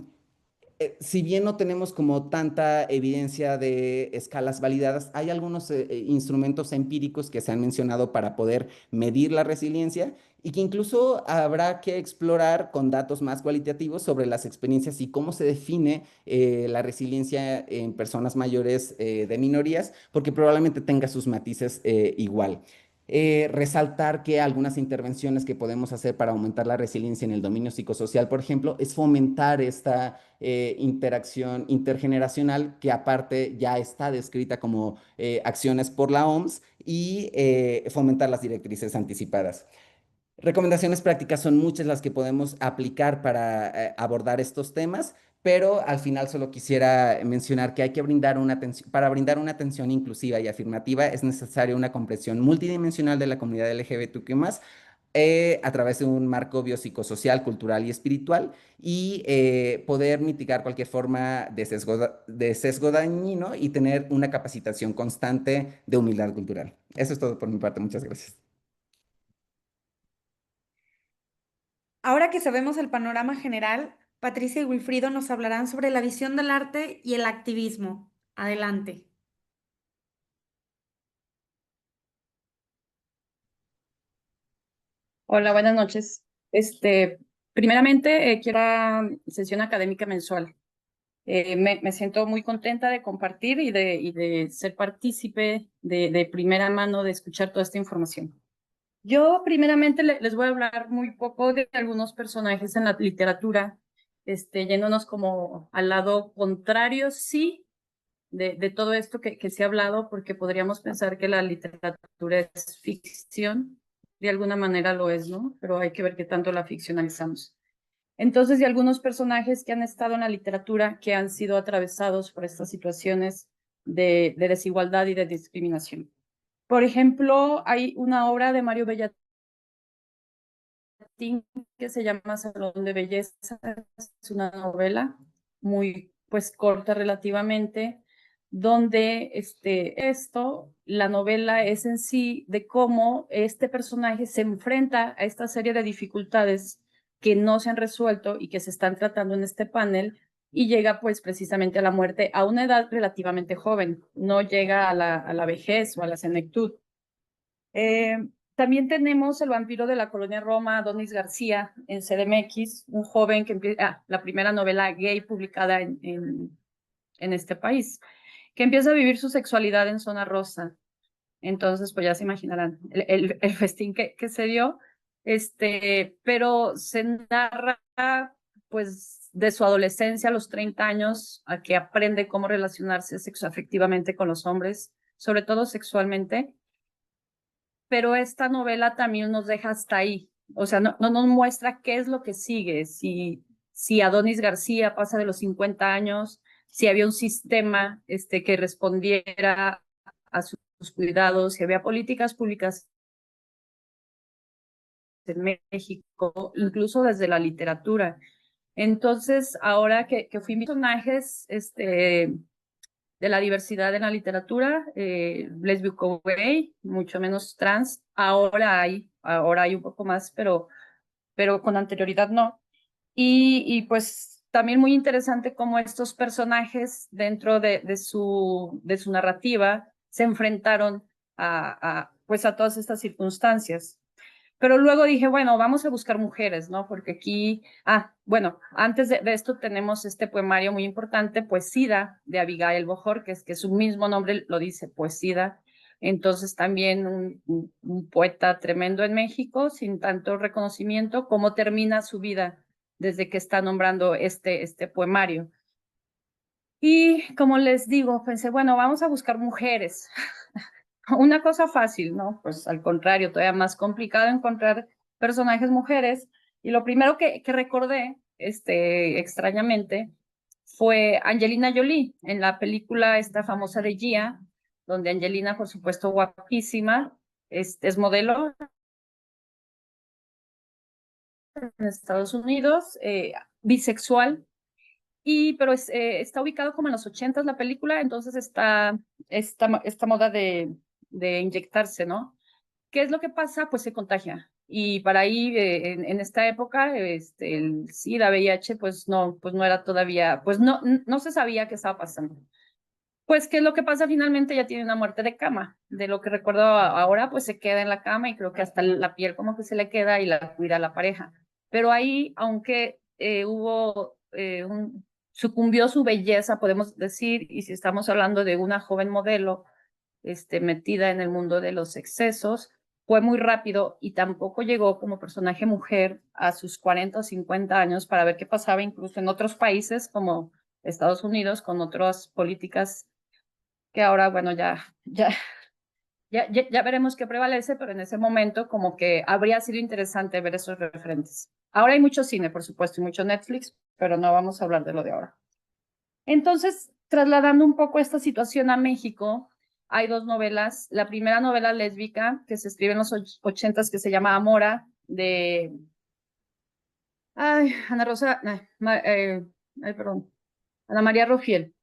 si bien no tenemos como tanta evidencia de escalas validadas, hay algunos instrumentos empíricos que se han mencionado para poder medir la resiliencia y que incluso habrá que explorar con datos más cualitativos sobre las experiencias y cómo se define la resiliencia en personas mayores de minorías, porque probablemente tenga sus matices igual. Resaltar que algunas intervenciones que podemos hacer para aumentar la resiliencia en el dominio psicosocial, por ejemplo, es fomentar esta interacción intergeneracional que aparte ya está descrita como acciones por la OMS y fomentar las directrices anticipadas. Recomendaciones prácticas son muchas las que podemos aplicar para abordar estos temas, pero al final solo quisiera mencionar que hay que brindar una atención, para brindar una atención inclusiva y afirmativa es necesaria una comprensión multidimensional de la comunidad LGBTQ+, a través de un marco biopsicosocial, cultural y espiritual, y poder mitigar cualquier forma de sesgo dañino y tener una capacitación constante de humildad cultural. Eso es todo por mi parte. Muchas gracias. Ahora que sabemos el panorama general, Patricia y Wilfrido nos hablarán sobre la visión del arte y el activismo. Adelante. Hola, buenas noches. Primeramente, quiero una sesión académica mensual. Me siento muy contenta de compartir y de ser partícipe de primera mano de escuchar toda esta información. Yo primeramente les voy a hablar muy poco de algunos personajes en la literatura, yéndonos como al lado contrario, sí, de todo esto que se ha hablado, porque podríamos pensar que la literatura es ficción, de alguna manera lo es, ¿no? Pero hay que ver qué tanto la ficcionalizamos. Entonces, de algunos personajes que han estado en la literatura, que han sido atravesados por estas situaciones de desigualdad y de discriminación. Por ejemplo, hay una obra de Mario Bellatín que se llama Salón de Belleza, es una novela muy pues corta relativamente, donde la novela es en sí de cómo este personaje se enfrenta a esta serie de dificultades que no se han resuelto y que se están tratando en este panel y llega pues precisamente a la muerte a una edad relativamente joven, no llega a la vejez o a la senectud. También tenemos El vampiro de la colonia Roma, Adonis García, en CDMX, un joven que empieza, la primera novela gay publicada en este país, que empieza a vivir su sexualidad en Zona Rosa. Entonces, pues ya se imaginarán el festín que se dio, pero se narra pues de su adolescencia a los 30 años a que aprende cómo relacionarse sexoafectivamente con los hombres, sobre todo sexualmente, pero esta novela también nos deja hasta ahí. O sea, no nos muestra qué es lo que sigue, si Adonis García pasa de los 50 años, si había un sistema que respondiera a sus cuidados, si había políticas públicas en México, incluso desde la literatura. Entonces, ahora que fui personajes de la diversidad en la literatura, lésbico gay, mucho menos trans. Ahora hay un poco más, pero con anterioridad no. Y pues también muy interesante cómo estos personajes dentro de su narrativa se enfrentaron pues a todas estas circunstancias. Pero luego dije, bueno, vamos a buscar mujeres, ¿no? Porque aquí, bueno, antes de esto tenemos este poemario muy importante, Poesía, de Abigail Bojor, que su mismo nombre lo dice, Poesía. Entonces también un poeta tremendo en México, sin tanto reconocimiento, cómo termina su vida desde que está nombrando este poemario. Y como les digo, pensé, bueno, vamos a buscar mujeres. Una cosa fácil, ¿no? Pues al contrario, todavía más complicado encontrar personajes mujeres. Y lo primero que recordé extrañamente, fue Angelina Jolie, en la película esta famosa de Gia, donde Angelina, por supuesto, guapísima, es modelo en Estados Unidos, bisexual, pero está ubicado como en los 80s la película, entonces está esta moda de inyectarse, ¿no? ¿Qué es lo que pasa? Pues se contagia. Y para ahí, en esta época, el SIDA, VIH, pues no era todavía, pues no se sabía qué estaba pasando. Pues, ¿qué es lo que pasa? Finalmente ya tiene una muerte de cama. De lo que recuerdo ahora, pues se queda en la cama y creo que hasta la piel como que se le queda y la cuida la pareja. Pero ahí, aunque sucumbió su belleza, podemos decir, y si estamos hablando de una joven modelo, metida en el mundo de los excesos, fue muy rápido y tampoco llegó como personaje mujer a sus 40 o 50 años para ver qué pasaba incluso en otros países como Estados Unidos con otras políticas que ahora, bueno, ya veremos qué prevalece, pero en ese momento como que habría sido interesante ver esos referentes. Ahora hay mucho cine, por supuesto, y mucho Netflix, pero no vamos a hablar de lo de ahora. Entonces, trasladando un poco esta situación a México, hay dos novelas. La primera novela lésbica que se escribe en los 80s, que se llama Amora, de Ana Rosa, perdón, Ana María Rofiel.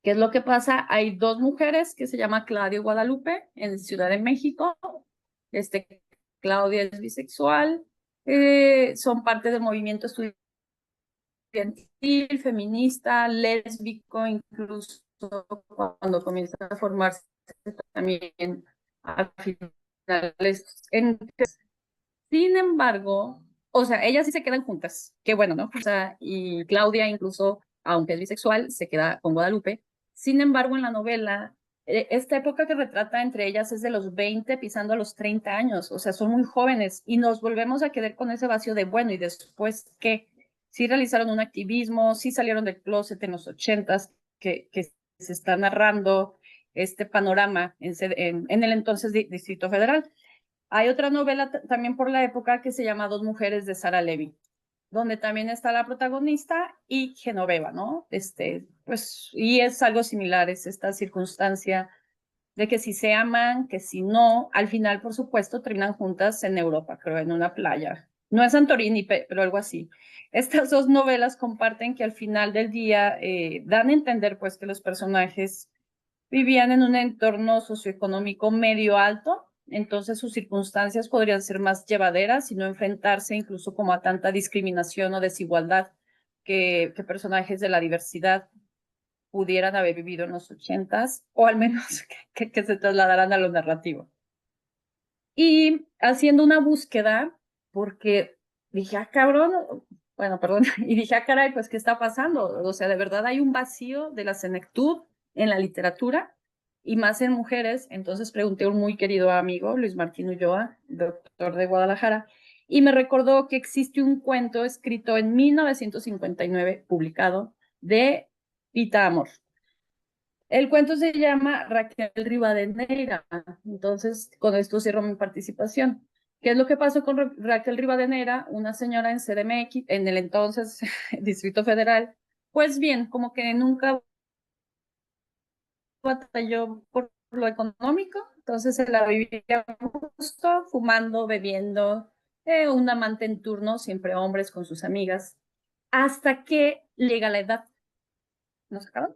¿Qué es lo que pasa? Hay dos mujeres que se llama Claudia y Guadalupe en Ciudad de México. Claudia es bisexual, son parte del movimiento estudiantil, feminista, lésbico, incluso cuando comienza a formarse también a finales. Sin embargo, o sea, ellas sí se quedan juntas, qué bueno, ¿no? O sea, y Claudia incluso, aunque es bisexual, se queda con Guadalupe. Sin embargo, en la novela, esta época que retrata entre ellas es de los 20 pisando a los 30 años, o sea, son muy jóvenes y nos volvemos a quedar con ese vacío de, bueno, ¿y después qué? Sí realizaron un activismo, sí salieron del closet en los 80s, que se está narrando este panorama en el entonces Distrito Federal. Hay otra novela también por la época que se llama Dos mujeres de Sara Levy, donde también está la protagonista y Genoveva, ¿no? Pues, y es algo similar, es esta circunstancia de que si se aman, que si no, al final, por supuesto, terminan juntas en Europa, creo, en una playa. No es Santorini, pero algo así. Estas dos novelas comparten que al final del día dan a entender, pues, que los personajes vivían en un entorno socioeconómico medio alto, entonces sus circunstancias podrían ser más llevaderas y no enfrentarse incluso como a tanta discriminación o desigualdad que personajes de la diversidad pudieran haber vivido en los 80s, o al menos que se trasladaran a lo narrativo. Y haciendo una búsqueda, porque dije, cabrón, bueno, perdón, y dije, caray, pues, ¿qué está pasando? O sea, de verdad hay un vacío de la senectud en la literatura y más en mujeres. Entonces pregunté a un muy querido amigo, Luis Martín Ulloa, doctor de Guadalajara, y me recordó que existe un cuento escrito en 1959, publicado, de Pita Amor. El cuento se llama Raquel Rivadeneira. Entonces, con esto cierro mi participación. ¿Qué es lo que pasó con Raquel Rivadeneira, una señora en CDMX, en el entonces Distrito Federal? Pues bien, como que nunca batalló por lo económico, entonces se la vivía justo, fumando, bebiendo, un amante en turno, siempre hombres con sus amigas, hasta que llega la edad. ¿No se acaban?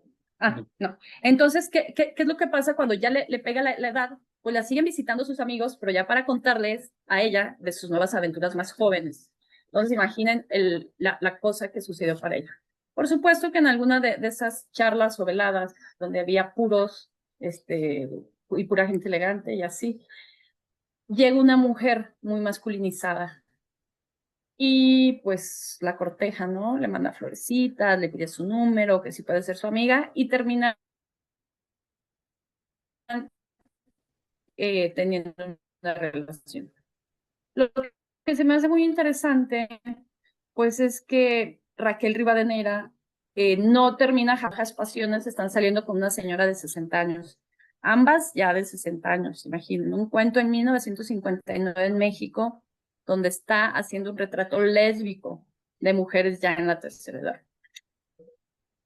No. Entonces, ¿qué es lo que pasa cuando ya le pega la edad? Pues la siguen visitando sus amigos, pero ya para contarles a ella de sus nuevas aventuras más jóvenes. Entonces, imaginen la cosa que sucedió para ella. Por supuesto que en alguna de esas charlas o veladas, donde había puros, y pura gente elegante y así, llega una mujer muy masculinizada y pues la corteja, ¿no? Le manda florecitas, le pide su número, que si puede ser su amiga, y termina teniendo una relación. Lo que se me hace muy interesante, pues es que Raquel Rivadeneira no termina Jajas Pasiones, están saliendo con una señora de 60 años. Ambas ya de 60 años, imaginen. Un cuento en 1959 en México, donde está haciendo un retrato lésbico de mujeres ya en la tercera edad.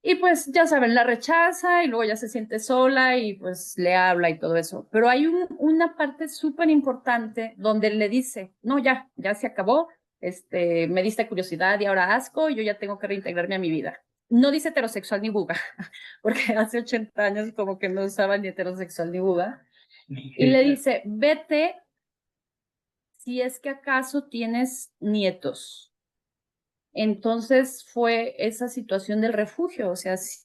Y pues ya saben, la rechaza y luego ya se siente sola y pues le habla y todo eso. Pero hay una parte súper importante donde le dice, no, ya se acabó, me diste curiosidad y ahora asco, y yo ya tengo que reintegrarme a mi vida. No dice heterosexual ni buga, porque hace 80 años como que no usaba ni heterosexual ni buga. Y le dice, vete si es que acaso tienes nietos. Entonces fue esa situación del refugio, o sea, si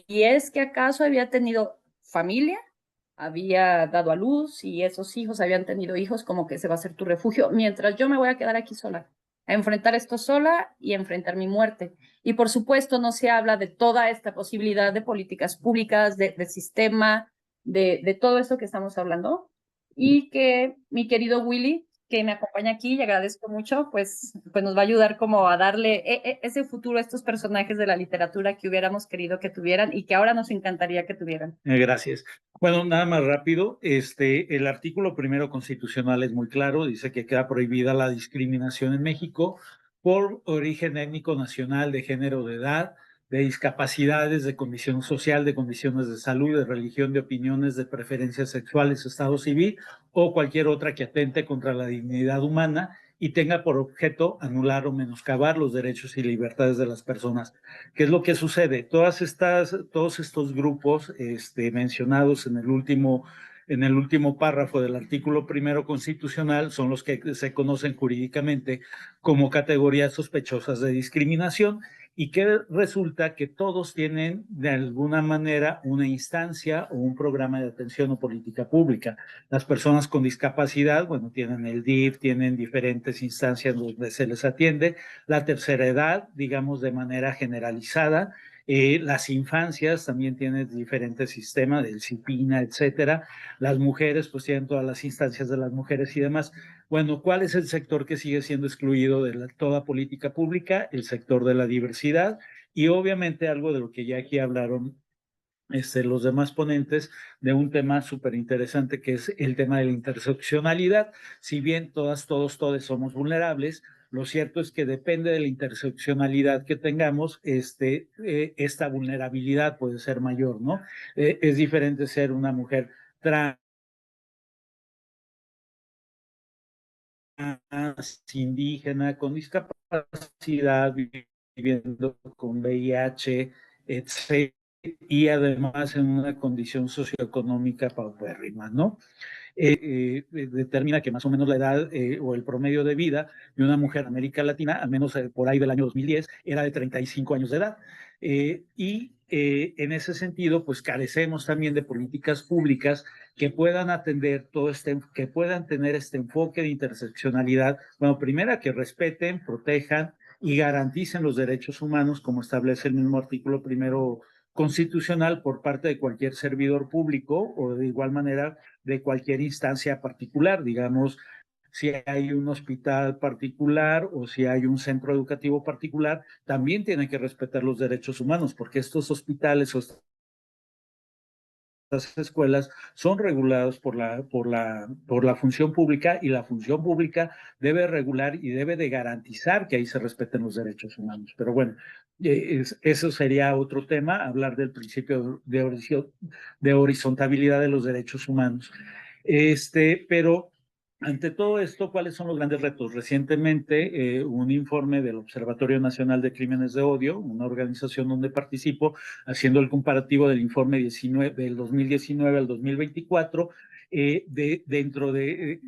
es que acaso había tenido familia, había dado a luz y esos hijos habían tenido hijos, como que ese va a ser tu refugio, mientras yo me voy a quedar aquí sola, a enfrentar esto sola y a enfrentar mi muerte. Y por supuesto no se habla de toda esta posibilidad de políticas públicas, de sistema, de todo eso que estamos hablando, y que mi querido Willy, que me acompaña aquí y agradezco mucho, pues nos va a ayudar como a darle ese futuro a estos personajes de la literatura que hubiéramos querido que tuvieran y que ahora nos encantaría que tuvieran. Gracias. Bueno, nada más rápido, el artículo primero constitucional es muy claro, dice que queda prohibida la discriminación en México por origen étnico, nacional, de género, de edad, de discapacidades, de condición social, de condiciones de salud, de religión, de opiniones, de preferencias sexuales, estado civil o cualquier otra que atente contra la dignidad humana y tenga por objeto anular o menoscabar los derechos y libertades de las personas. ¿Qué es lo que sucede? Todos estos grupos mencionados en el último párrafo del artículo primero constitucional son los que se conocen jurídicamente como categorías sospechosas de discriminación y que resulta que todos tienen de alguna manera una instancia o un programa de atención o política pública. Las personas con discapacidad, bueno, tienen el DIF, tienen diferentes instancias donde se les atiende. La tercera edad, digamos, de manera generalizada. Las infancias también tienen diferentes sistemas, del CIPINA, etcétera. Las mujeres, pues tienen todas las instancias de las mujeres y demás. Bueno, ¿cuál es el sector que sigue siendo excluido de toda política pública? El sector de la diversidad y obviamente algo de lo que ya aquí hablaron los demás ponentes, de un tema súper interesante que es el tema de la interseccionalidad. Si bien todos somos vulnerables, lo cierto es que depende de la interseccionalidad que tengamos, esta vulnerabilidad puede ser mayor, ¿no? Es diferente ser una mujer trans, indígena, con discapacidad, viviendo con VIH, etc. Y además en una condición socioeconómica paupérrima, ¿no? Determina que más o menos la edad o el promedio de vida de una mujer en América Latina, al menos por ahí del año 2010, era de 35 años de edad. En ese sentido, pues carecemos también de políticas públicas que puedan atender que puedan tener este enfoque de interseccionalidad. Bueno, primero que respeten, protejan y garanticen los derechos humanos, como establece el mismo artículo primero constitucional por parte de cualquier servidor público o de igual manera de cualquier instancia particular, digamos, si hay un hospital particular o si hay un centro educativo particular, también tienen que respetar los derechos humanos, porque estos hospitales o estas escuelas son regulados por la función pública y la función pública debe regular y debe de garantizar que ahí se respeten los derechos humanos. Pero bueno, eso sería otro tema, hablar del principio de horizontabilidad de los derechos humanos. Pero ante todo esto, ¿cuáles son los grandes retos? Recientemente, un informe del Observatorio Nacional de Crímenes de Odio, una organización donde participo, haciendo el comparativo del informe del 2019 al 2024, dentro de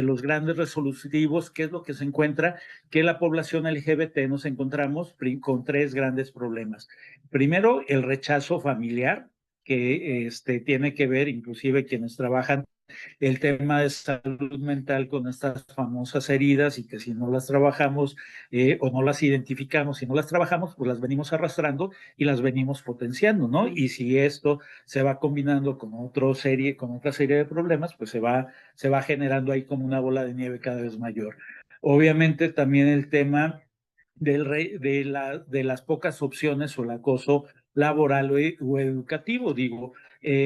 los grandes resolutivos, ¿qué es lo que se encuentra? Que la población LGBT nos encontramos con tres grandes problemas. Primero, el rechazo familiar, que tiene que ver, inclusive quienes trabajan el tema de salud mental con estas famosas heridas y que si no las trabajamos o no las identificamos, si no las trabajamos, pues las venimos arrastrando y las venimos potenciando, ¿no? Y si esto se va combinando con otra serie de problemas, pues se va generando ahí como una bola de nieve cada vez mayor. Obviamente también el tema de las pocas opciones o el acoso laboral o educativo. Digo,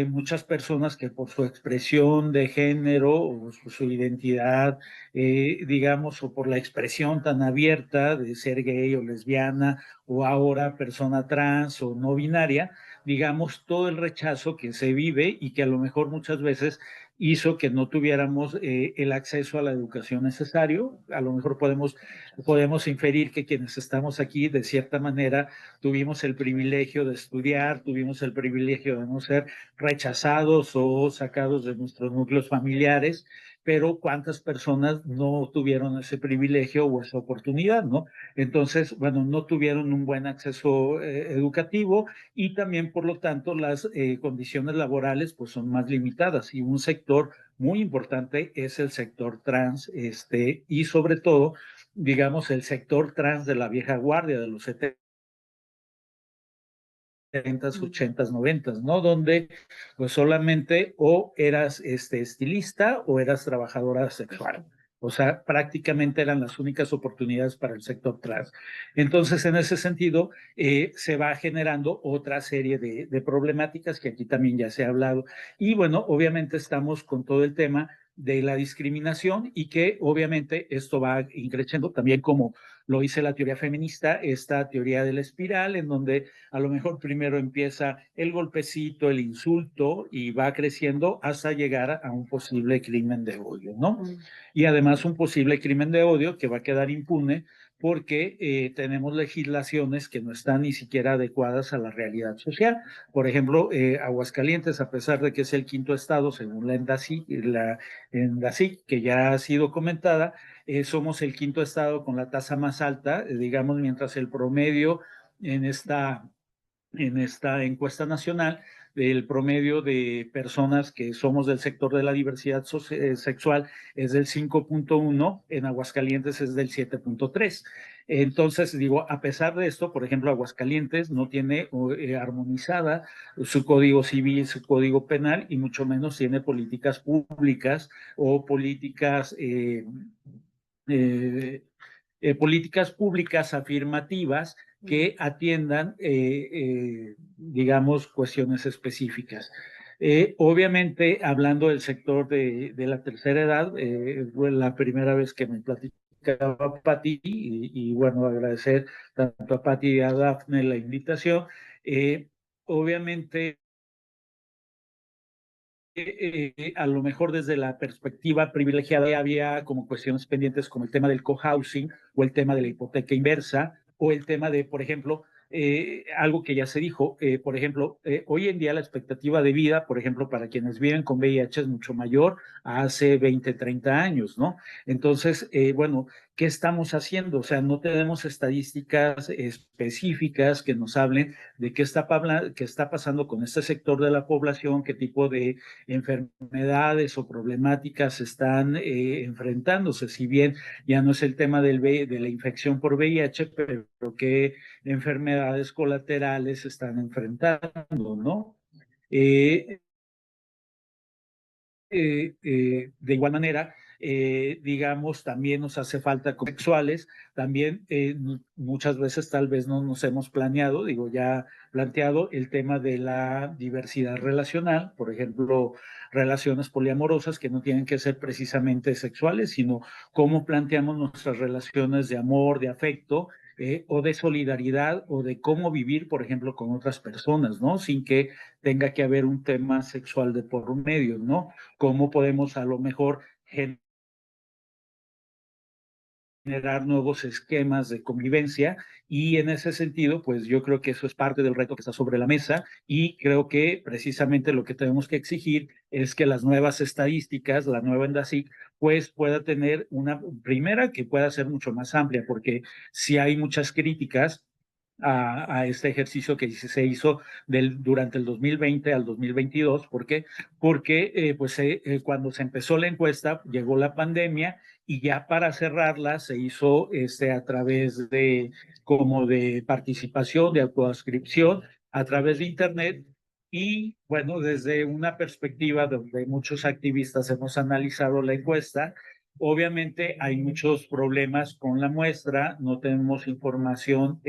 muchas personas que por su expresión de género o su identidad, digamos, o por la expresión tan abierta de ser gay o lesbiana o ahora persona trans o no binaria, digamos, todo el rechazo que se vive y que a lo mejor muchas veces hizo que no tuviéramos el acceso a la educación necesario. A lo mejor podemos inferir que quienes estamos aquí, de cierta manera, tuvimos el privilegio de estudiar, tuvimos el privilegio de no ser rechazados o sacados de nuestros núcleos familiares, pero cuántas personas no tuvieron ese privilegio o esa oportunidad, ¿no? Entonces, bueno, no tuvieron un buen acceso educativo y también, por lo tanto, las condiciones laborales pues son más limitadas y un sector muy importante es el sector trans, y sobre todo, digamos, el sector trans de la vieja guardia de los 70s, 80s, 90s, ¿no? Donde pues solamente o eras estilista o eras trabajadora sexual. O sea, prácticamente eran las únicas oportunidades para el sector trans. Entonces, en ese sentido, se va generando otra serie de problemáticas que aquí también ya se ha hablado. Y bueno, obviamente estamos con todo el tema de la discriminación y que obviamente esto va increciendo también como lo dice la teoría feminista, esta teoría de la espiral, en donde a lo mejor primero empieza el golpecito, el insulto y va creciendo hasta llegar a un posible crimen de odio, ¿no? Y además un posible crimen de odio que va a quedar impune porque tenemos legislaciones que no están ni siquiera adecuadas a la realidad social. Por ejemplo, Aguascalientes, a pesar de que es el quinto estado, según la ENDACIC, que ya ha sido comentada, somos el quinto estado con la tasa más alta, digamos, mientras el promedio en esta encuesta nacional, el promedio de personas que somos del sector de la diversidad sexual es del 5.1, en Aguascalientes es del 7.3. Entonces, digo, a pesar de esto, por ejemplo, Aguascalientes no tiene armonizada su código civil, su código penal, y mucho menos tiene políticas públicas o políticas públicas afirmativas que atiendan, digamos, cuestiones específicas. Obviamente, hablando del sector de la tercera edad, fue la primera vez que me platicaba Pati, y bueno, agradecer tanto a Pati y a Dafne la invitación. Obviamente, a lo mejor desde la perspectiva privilegiada había como cuestiones pendientes como el tema del cohousing o el tema de la hipoteca inversa o el tema de, por ejemplo, algo que ya se dijo, por ejemplo, hoy en día la expectativa de vida, por ejemplo, para quienes viven con VIH es mucho mayor a hace 20, 30 años, ¿no? Entonces, bueno, ¿qué estamos haciendo? O sea, no tenemos estadísticas específicas que nos hablen de qué está pasando con este sector de la población, qué tipo de enfermedades o problemáticas están enfrentándose. Si bien ya no es el tema de la infección por VIH, pero qué enfermedades colaterales están enfrentando, ¿no? De igual manera, digamos, también nos hace falta sexuales, también muchas veces tal vez no nos hemos planeado, digo, ya planteado el tema de la diversidad relacional, por ejemplo, relaciones poliamorosas que no tienen que ser precisamente sexuales, sino cómo planteamos nuestras relaciones de amor, de afecto, o de solidaridad o de cómo vivir, por ejemplo, con otras personas, ¿no? Sin que tenga que haber un tema sexual de por medio, ¿no? Cómo podemos a lo mejor generar nuevos esquemas de convivencia, y en ese sentido, pues yo creo que eso es parte del reto que está sobre la mesa, y creo que precisamente lo que tenemos que exigir es que las nuevas estadísticas, la nueva ENDACIC, pues pueda tener una primera que pueda ser mucho más amplia, porque si hay muchas críticas a este ejercicio que se hizo durante el 2020 al 2022. ¿Por qué? Porque pues, cuando se empezó la encuesta llegó la pandemia y ya para cerrarla se hizo a través de como de participación, de autoascripción, a través de Internet. Y bueno, desde una perspectiva donde muchos activistas hemos analizado la encuesta, obviamente hay muchos problemas con la muestra, no tenemos información,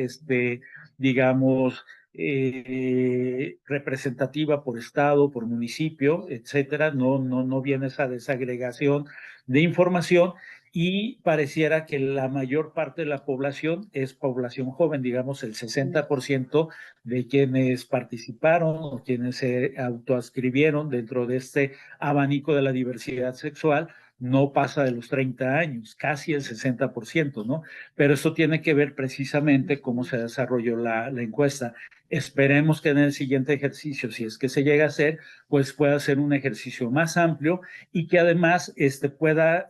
digamos, representativa por estado, por municipio, etcétera. No viene esa desagregación de información y pareciera que la mayor parte de la población es población joven, digamos el 60% de quienes participaron o quienes se autoascribieron dentro de este abanico de la diversidad sexual no pasa de los 30 años, casi el 60%, ¿no? Pero eso tiene que ver precisamente cómo se desarrolló la encuesta. Esperemos que en el siguiente ejercicio, si es que se llega a hacer, pues pueda ser un ejercicio más amplio y que además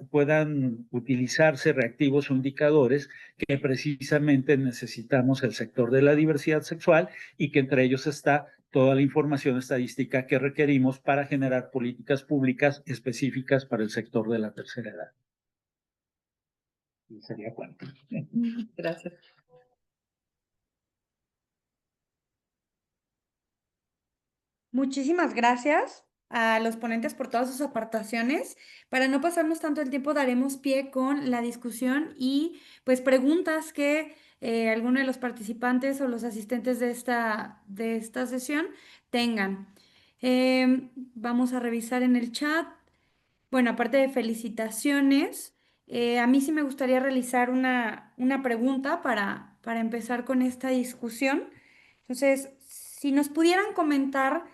puedan utilizarse reactivos o indicadores que precisamente necesitamos el sector de la diversidad sexual y que entre ellos está toda la información estadística que requerimos para generar políticas públicas específicas para el sector de la tercera edad. Y sería cuánto. Gracias. Muchísimas gracias a los ponentes por todas sus aportaciones. Para no pasarnos tanto el tiempo, daremos pie con la discusión y pues preguntas que alguno de los participantes o los asistentes de esta sesión tengan. Vamos a revisar en el chat. Bueno, aparte de felicitaciones, a mí sí me gustaría realizar una pregunta para empezar con esta discusión. Entonces, si nos pudieran comentar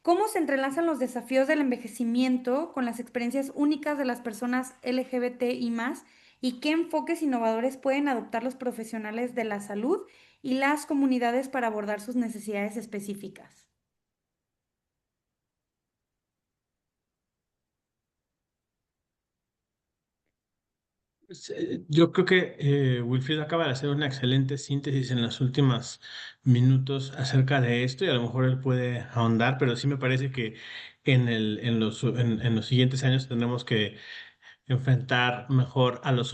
cómo se entrelazan los desafíos del envejecimiento con las experiencias únicas de las personas LGBTI más y qué enfoques innovadores pueden adoptar los profesionales de la salud y las comunidades para abordar sus necesidades específicas. Pues, yo creo que Wilfried acaba de hacer una excelente síntesis en los últimos minutos acerca de esto y a lo mejor él puede ahondar, pero sí me parece que en los siguientes años tendremos que enfrentar mejor a los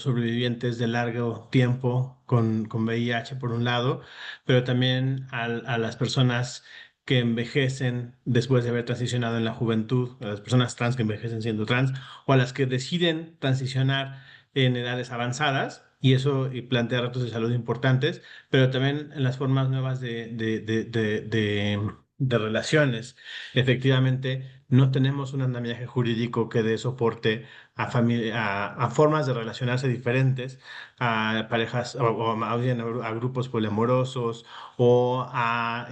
sobrevivientes de largo tiempo con VIH por un lado, pero también a las personas que envejecen después de haber transicionado en la juventud, a las personas trans que envejecen siendo trans, o a las que deciden transicionar en edades avanzadas. Y eso plantea retos de salud importantes, pero también en las formas nuevas de relaciones. Efectivamente, no tenemos un andamiaje jurídico que dé soporte a formas de relacionarse diferentes, a parejas o más bien a grupos poliamorosos o a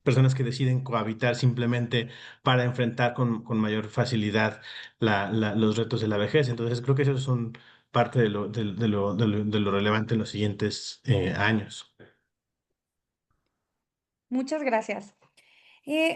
personas que deciden cohabitar simplemente para enfrentar con mayor facilidad los retos de la vejez. Entonces creo que esos son parte de lo relevante en los siguientes años. Muchas gracias.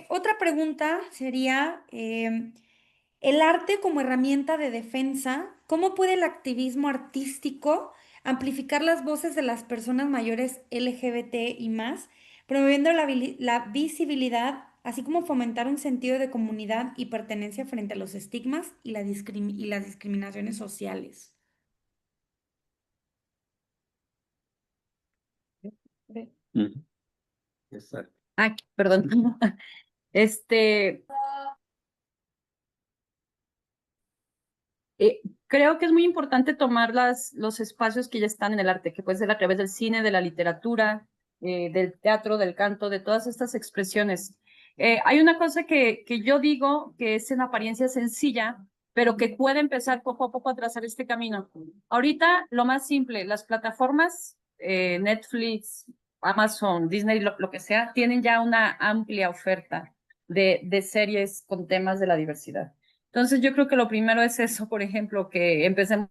Otra pregunta sería, el arte como herramienta de defensa, ¿cómo puede el activismo artístico amplificar las voces de las personas mayores LGBT y más, promoviendo la visibilidad, así como fomentar un sentido de comunidad y pertenencia frente a los estigmas y y las discriminaciones sociales? Exacto. Ah, perdón. Este, creo que es muy importante tomar los espacios que ya están en el arte, que puede ser a través del cine, de la literatura, del teatro, del canto, de todas estas expresiones. Hay una cosa que yo digo que es en apariencia sencilla, pero que puede empezar poco a poco a trazar este camino. Ahorita, lo más simple, las plataformas, Netflix, Amazon, Disney, lo que sea, tienen ya una amplia oferta de series con temas de la diversidad. Entonces yo creo que lo primero es eso, por ejemplo, que empecemos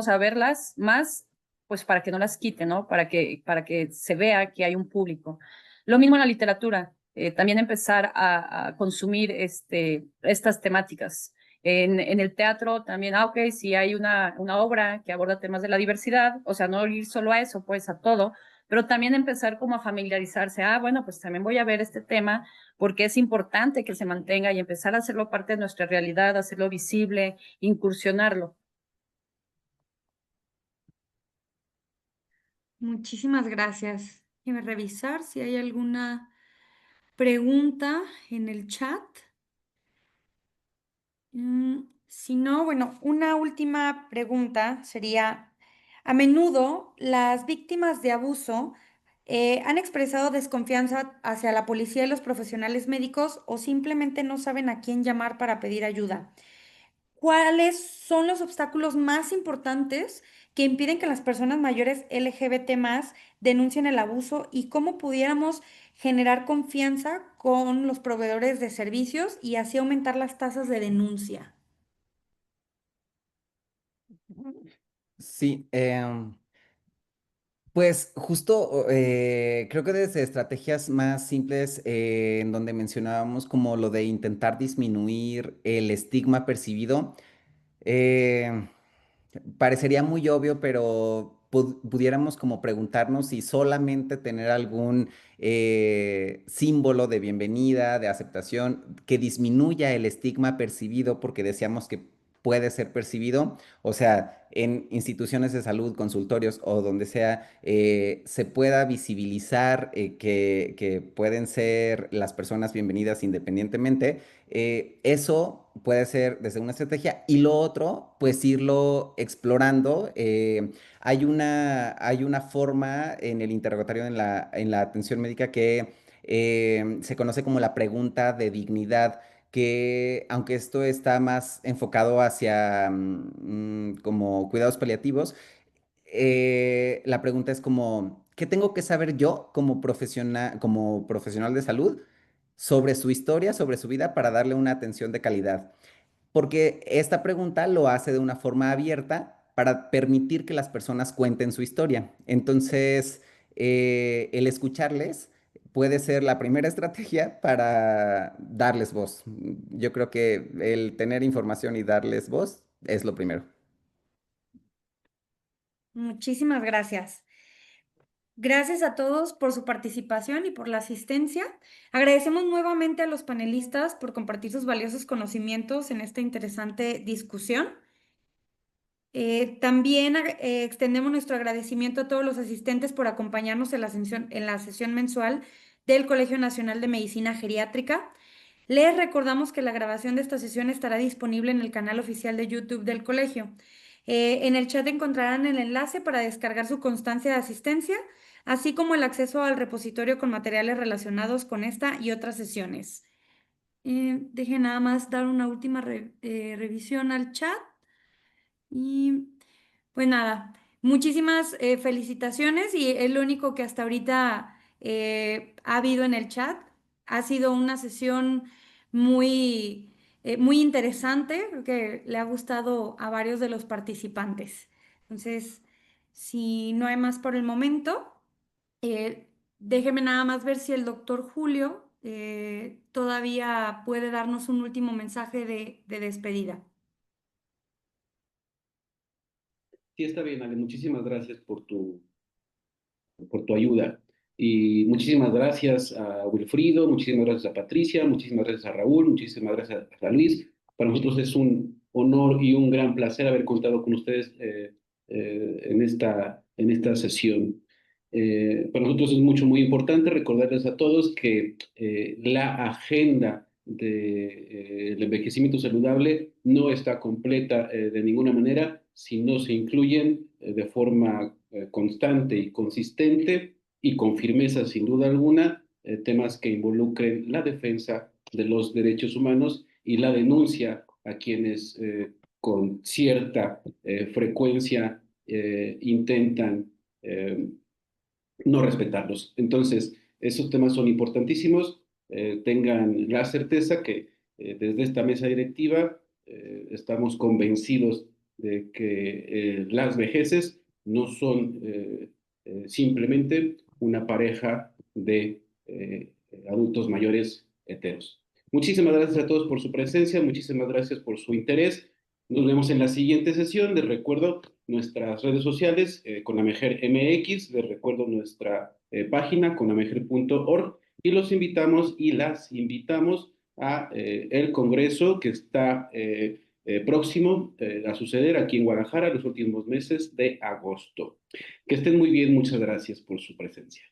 a verlas más, pues para que no las quiten, ¿no? Para que se vea que hay un público. Lo mismo en la literatura, también empezar a consumir estas temáticas. En el teatro también, ok, si hay una obra que aborda temas de la diversidad, o sea, no ir solo a eso, pues a todo, pero también empezar como a familiarizarse, bueno, pues también voy a ver este tema porque es importante que se mantenga y empezar a hacerlo parte de nuestra realidad, hacerlo visible, incursionarlo. Muchísimas gracias. Déjeme revisar si hay alguna pregunta en el chat. Si no, bueno, una última pregunta sería, a menudo las víctimas de abuso han expresado desconfianza hacia la policía y los profesionales médicos o simplemente no saben a quién llamar para pedir ayuda. ¿Cuáles son los obstáculos más importantes que impiden que las personas mayores LGBT más denuncien el abuso y cómo pudiéramos generar confianza con los proveedores de servicios y así aumentar las tasas de denuncia? Sí, pues justo creo que desde estrategias más simples en donde mencionábamos como lo de intentar disminuir el estigma percibido, eh, parecería muy obvio, pero pudiéramos como preguntarnos si solamente tener algún símbolo de bienvenida, de aceptación, que disminuya el estigma percibido, porque decíamos que puede ser percibido, o sea, en instituciones de salud, consultorios o donde sea, se pueda visibilizar que pueden ser las personas bienvenidas independientemente. Eso puede ser desde una estrategia y lo otro, pues irlo explorando. Hay una forma en el interrogatorio en la atención médica que se conoce como la pregunta de dignidad, que aunque esto está más enfocado hacia como cuidados paliativos, la pregunta es como, ¿qué tengo que saber yo como profesional de salud sobre su historia, sobre su vida, para darle una atención de calidad? Porque esta pregunta lo hace de una forma abierta para permitir que las personas cuenten su historia. Entonces, el escucharles puede ser la primera estrategia para darles voz. Yo creo que el tener información y darles voz es lo primero. Muchísimas gracias. Gracias a todos por su participación y por la asistencia. Agradecemos nuevamente a los panelistas por compartir sus valiosos conocimientos en esta interesante discusión. También extendemos nuestro agradecimiento a todos los asistentes por acompañarnos en la sesión mensual del Colegio Nacional de Medicina Geriátrica. Les recordamos que la grabación de esta sesión estará disponible en el canal oficial de YouTube del colegio. En el chat encontrarán el enlace para descargar su constancia de asistencia, así como el acceso al repositorio con materiales relacionados con esta y otras sesiones. Dejen nada más dar una última revisión al chat. Y pues nada, muchísimas felicitaciones y es lo único que hasta ahorita ha habido en el chat. Ha sido una sesión muy interesante, creo que le ha gustado a varios de los participantes. Entonces, si no hay más por el momento, déjeme nada más ver si el doctor Julio todavía puede darnos un último mensaje de despedida. Sí, está bien, Ale. Muchísimas gracias por tu ayuda. Y muchísimas gracias a Wilfrido, muchísimas gracias a Patricia, muchísimas gracias a Raúl, muchísimas gracias a Luis. Para nosotros es un honor y un gran placer haber contado con ustedes en esta sesión. Para nosotros es muy importante recordarles a todos que la agenda del envejecimiento saludable no está completa de ninguna manera si no se incluyen de forma constante y consistente y con firmeza, sin duda alguna, temas que involucren la defensa de los derechos humanos y la denuncia a quienes con cierta frecuencia intentan no respetarlos. Entonces, esos temas son importantísimos. Tengan la certeza que desde esta mesa directiva estamos convencidos de que las vejeces no son simplemente una pareja de adultos mayores heteros. Muchísimas gracias a todos por su presencia, muchísimas gracias por su interés. Nos vemos en la siguiente sesión. Les recuerdo nuestras redes sociales, Conamejer MX, les recuerdo nuestra página, conamejer.org, y los invitamos y las invitamos a el congreso que está próximo a suceder aquí en Guadalajara los últimos meses de agosto. Que estén muy bien, muchas gracias por su presencia.